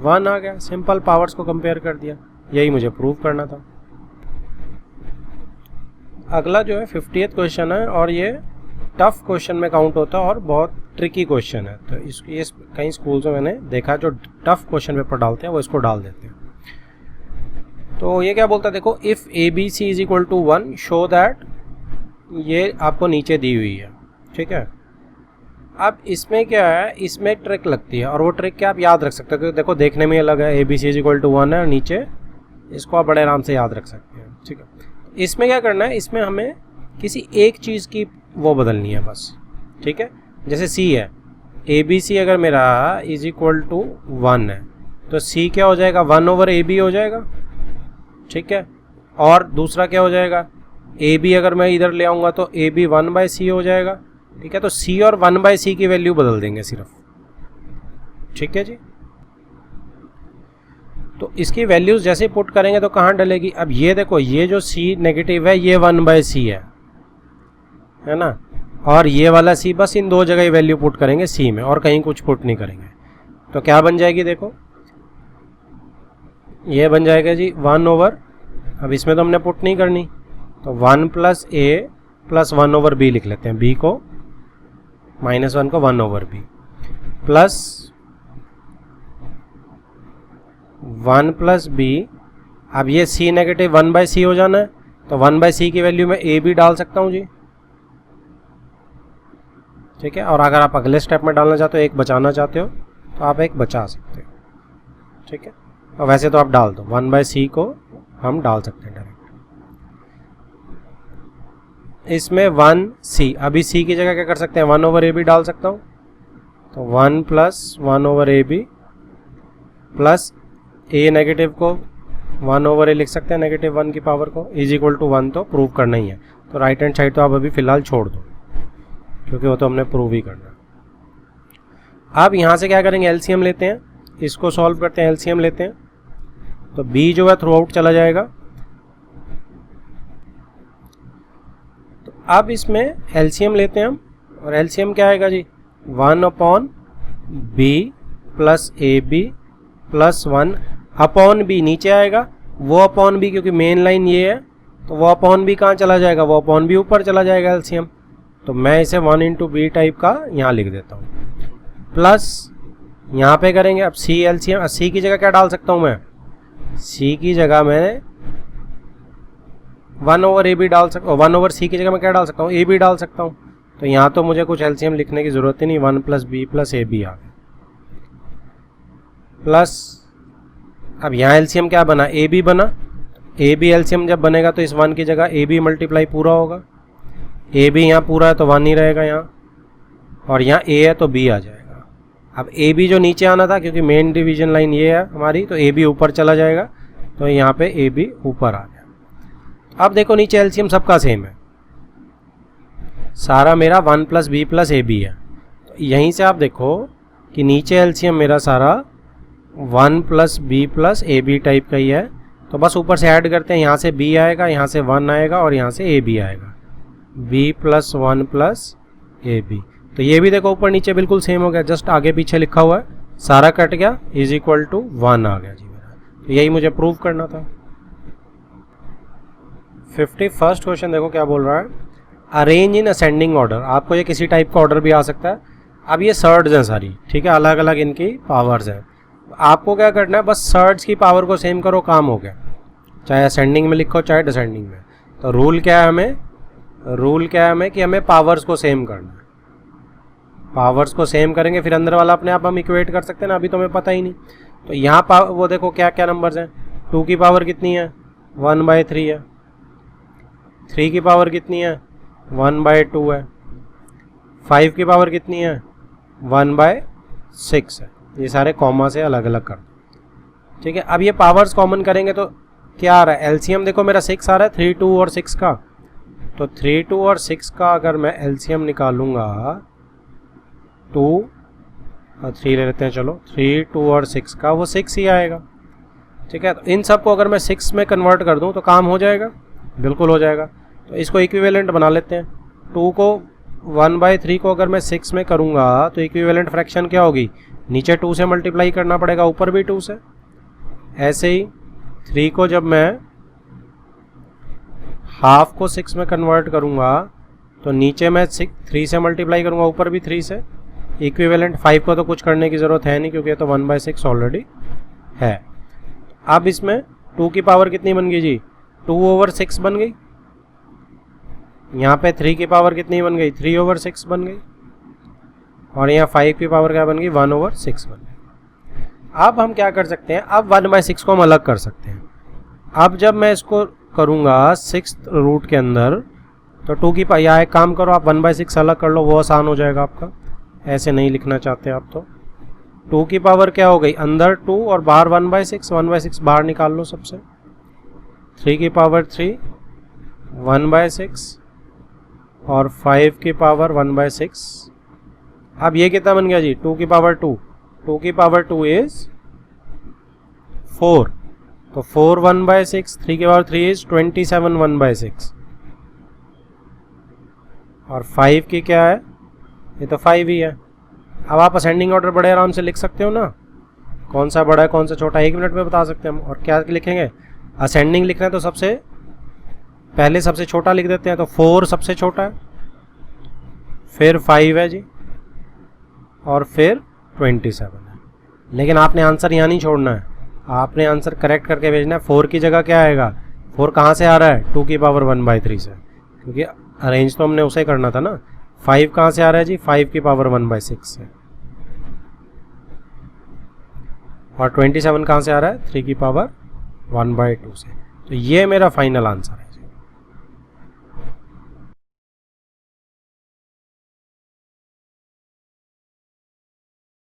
S1: 1 आ गया। सिंपल, पावर्स को कंपेयर कर दिया। यही मुझे प्रूव करना था। अगला जो है 50th क्वेश्चन है और ये टफ क्वेश्चन में काउंट होता है और बहुत ट्रिकी क्वेश्चन है। तो ये कई स्कूल्स में मैंने देखा जो टफ क्वेश्चन पेपर डालते हैं वो इसको डाल देते हैं। तो ये क्या बोलता है, देखो इफ़ ABC = 1 शो दैट, ये आपको नीचे दी हुई है, ठीक है। अब इसमें क्या है, इसमें ट्रिक लगती है और वो ट्रिक क्या आप याद रख सकते हो, क्योंकि देखो देखने में अलग है, ABC = 1 है और नीचे इसको आप बड़े आराम से याद रख सकते हैं, ठीक है। इसमें क्या करना है, इसमें हमें किसी एक चीज़ की वो बदलनी है बस, ठीक है। जैसे C है, ABC अगर मेरा = 1 है तो C क्या हो जाएगा, 1/AB हो जाएगा, ठीक है। और दूसरा क्या हो जाएगा, AB अगर मैं इधर ले आऊँगा तो AB 1/C हो जाएगा, ठीक है। तो C और 1/C की वैल्यू बदल देंगे सिर्फ, ठीक है जी। तो इसकी वैल्यूज़ जैसे पुट करेंगे तो कहाँ डलेगी। अब ये देखो, ये जो C नेगेटिव है ये 1/C है ना, और ये वाला C बस इन दो जगह ही वैल्यू पुट करेंगे C में और कहीं कुछ पुट नहीं करेंगे। तो क्या बन जाएगी, देखो ये बन जाएगा जी 1/, अब इसमें तो हमने पुट नहीं करनी तो 1 + A + 1/B लिख लेते हैं। B को -1 को 1/B प्लस 1 + B। अब ये C नेगेटिव 1/C हो जाना है तो 1/C की वैल्यू में A भी डाल सकता हूँ जी, ठीक है। और अगर आप अगले स्टेप में डालना चाहते हो, एक बचाना चाहते हो तो आप एक बचा सकते हो, ठीक है। और वैसे तो आप डाल दो, 1/C को हम डाल सकते हैं डायरेक्ट। इसमें 1c, अभी c की जगह क्या कर सकते हैं 1/ab डाल सकता हूँ, तो 1 + 1/ab प्लस a नेगेटिव को 1/a लिख सकते हैं, -1 की पावर को इज इक्वल टू 1 तो प्रूव करना ही है। तो राइट हैंड साइड तो आप अभी फिलहाल छोड़ दो क्योंकि वो तो हमने प्रूव ही करना है। अब यहाँ से क्या करेंगे, एलसीएम लेते हैं, इसको सॉल्व करते हैं, एलसीएम लेते हैं, तो b जो है थ्रू आउट चला जाएगा। तो अब इसमें एलसीएम लेते हैं हम, और एलसीएम क्या आएगा जी 1/b + ab + 1/b नीचे आएगा, वो अपॉन b क्योंकि मेन लाइन ये है तो वो अपॉन b कहाँ चला जाएगा, वो अपॉन b ऊपर चला जाएगा एलसीएम। तो मैं इसे 1 × b टाइप का यहाँ लिख देता हूँ, प्लस यहाँ पे करेंगे अब c एलसीएम, c की जगह क्या डाल सकता हूँ मैं, c की जगह मैं 1/ab डाल सकता हूँ, 1/c की जगह मैं क्या डाल सकता हूँ ab डाल सकता हूँ। तो यहाँ तो मुझे कुछ एलसीएम लिखने की ज़रूरत ही नहीं, 1 + b + ab आ गया, प्लस अब यहाँ एलसीएम क्या बना ab बना, ab एलसीएम जब बनेगा तो इस 1 की जगह ab मल्टीप्लाई पूरा होगा, ab यहाँ पूरा है तो 1 ही रहेगा यहाँ, और यहाँ a है तो b आ जाएगा। अब ab जो नीचे आना था क्योंकि मेन डिवीजन लाइन ये है हमारी, तो ab ऊपर चला जाएगा, तो यहाँ पे ab ऊपर आ गया। अब देखो नीचे एलसीएम सबका सेम है, सारा मेरा 1 + b + ab है, तो यहीं से आप देखो कि नीचे एलसीएम मेरा सारा 1 + b + ab टाइप का ही है। तो बस ऊपर से ऐड करते हैं, यहाँ से b आएगा, यहाँ से 1 आएगा और यहाँ से ab आएगा, b + 1 + ab। तो ये भी देखो ऊपर नीचे बिल्कुल सेम हो गया, जस्ट आगे पीछे लिखा हुआ है, सारा कट गया, इज इक्वल टू 1 आ गया जी मेरा। तो यही मुझे प्रूव करना था। 51st क्वेश्चन देखो क्या बोल रहा है, अरेंज इन असेंडिंग ऑर्डर। आपको ये किसी टाइप का ऑर्डर भी आ सकता है। अब ये सर्ड्स हैं सारी, ठीक है, अलग अलग इनकी पावर्स हैं। आपको क्या करना है, बस सर्ड्स की पावर को सेम करो, काम हो गया, चाहे असेंडिंग में लिखो चाहे डिसेंडिंग में। तो रूल क्या है हमें कि हमें पावर्स को सेम करना है। पावर्स को सेम करेंगे फिर अंदर वाला अपने आप हम इक्वेट कर सकते हैं ना, अभी तो हमें पता ही नहीं। तो यहाँ वो देखो क्या क्या नंबर्स हैं, 2 की पावर कितनी है 1/3 है, 3 की पावर कितनी है 1/2 है, 5 की पावर कितनी है 1/6 है। ये सारे कॉमा से अलग अलग कर दो, ठीक है। अब ये पावर्स कॉमन करेंगे तो क्या आ रहा है, एलसीएम देखो मेरा 6 आ रहा है, 3, 2 और 6 का। तो 3, 2 और 6 का अगर मैं एलसीएम निकालूंगा, 2 और 3 ले लेते हैं, चलो 3, 2 और 6 का वो 6 ही आएगा, ठीक है। तो इन सब को अगर मैं 6 में कन्वर्ट कर दूं तो काम हो जाएगा, बिल्कुल हो जाएगा। तो इसको इक्विवेलेंट बना लेते हैं। 2 को 1/3 को अगर मैं 6 में करूंगा तो इक्विवेलेंट फ्रैक्शन क्या होगी, नीचे 2 से मल्टीप्लाई करना पड़ेगा, ऊपर भी 2 से। ऐसे ही 3 को जब मैं हाफ को 6 में कन्वर्ट करूंगा तो नीचे मैं 3 से मल्टीप्लाई करूंगा, ऊपर भी 3 से। इक्विवेलेंट 5 को तो कुछ करने की ज़रूरत है नहीं क्योंकि ये तो 1/6 ऑलरेडी है। अब इसमें 2 की पावर कितनी बन गई जी, 2/6 बन गई। यहाँ पे 3 की पावर कितनी बन गई, 3/6 बन गई। और यहाँ 5 की पावर क्या बन गई, 1/6 बन गई। अब हम क्या कर सकते हैं, अब 1/6 को हम अलग कर सकते हैं। अब जब मैं इसको करूँगा 6th रूट के अंदर, तो 2 की पावर, यहाँ एक काम करो आप 1/6 अलग कर लो, वो आसान हो जाएगा आपका। ऐसे नहीं लिखना चाहते आप तो 2 की पावर क्या हो गई, अंदर 2 और बाहर 1/6, 1/6 बाहर निकाल लो सबसे। 3 की पावर 3, 1/6 और 5 की पावर 1/6। अब ये कितना बन गया जी, 2 की पावर 2, 2 की पावर 2 इज 4, तो 4 1/6, 3 की पावर 3 इज 27 1/6। और 5 की क्या है, ये तो 5 ही है। अब आप असेंडिंग ऑर्डर बड़े आराम से लिख सकते हो ना, कौन सा बड़ा है कौन सा छोटा है 1 मिनट में बता सकते हैं हम। और क्या लिखेंगे, असेंडिंग लिखना है तो सबसे पहले सबसे छोटा लिख देते हैं, तो 4 सबसे छोटा है, फिर 5 है जी, और फिर 27 है। लेकिन आपने आंसर यहाँ नहीं छोड़ना है, आपने आंसर करेक्ट करके भेजना है। 4 की जगह क्या आएगा, 4 कहाँ से आ रहा है, 2 की पावर 1/3 से, क्योंकि अरेंज तो हमने उसे करना था ना। 5 कहाँ से आ रहा है जी, 5 की पावर 1/6 से। और 27 कहाँ से आ रहा है, 3 की पावर 1/2 से। तो ये मेरा फाइनल आंसर है।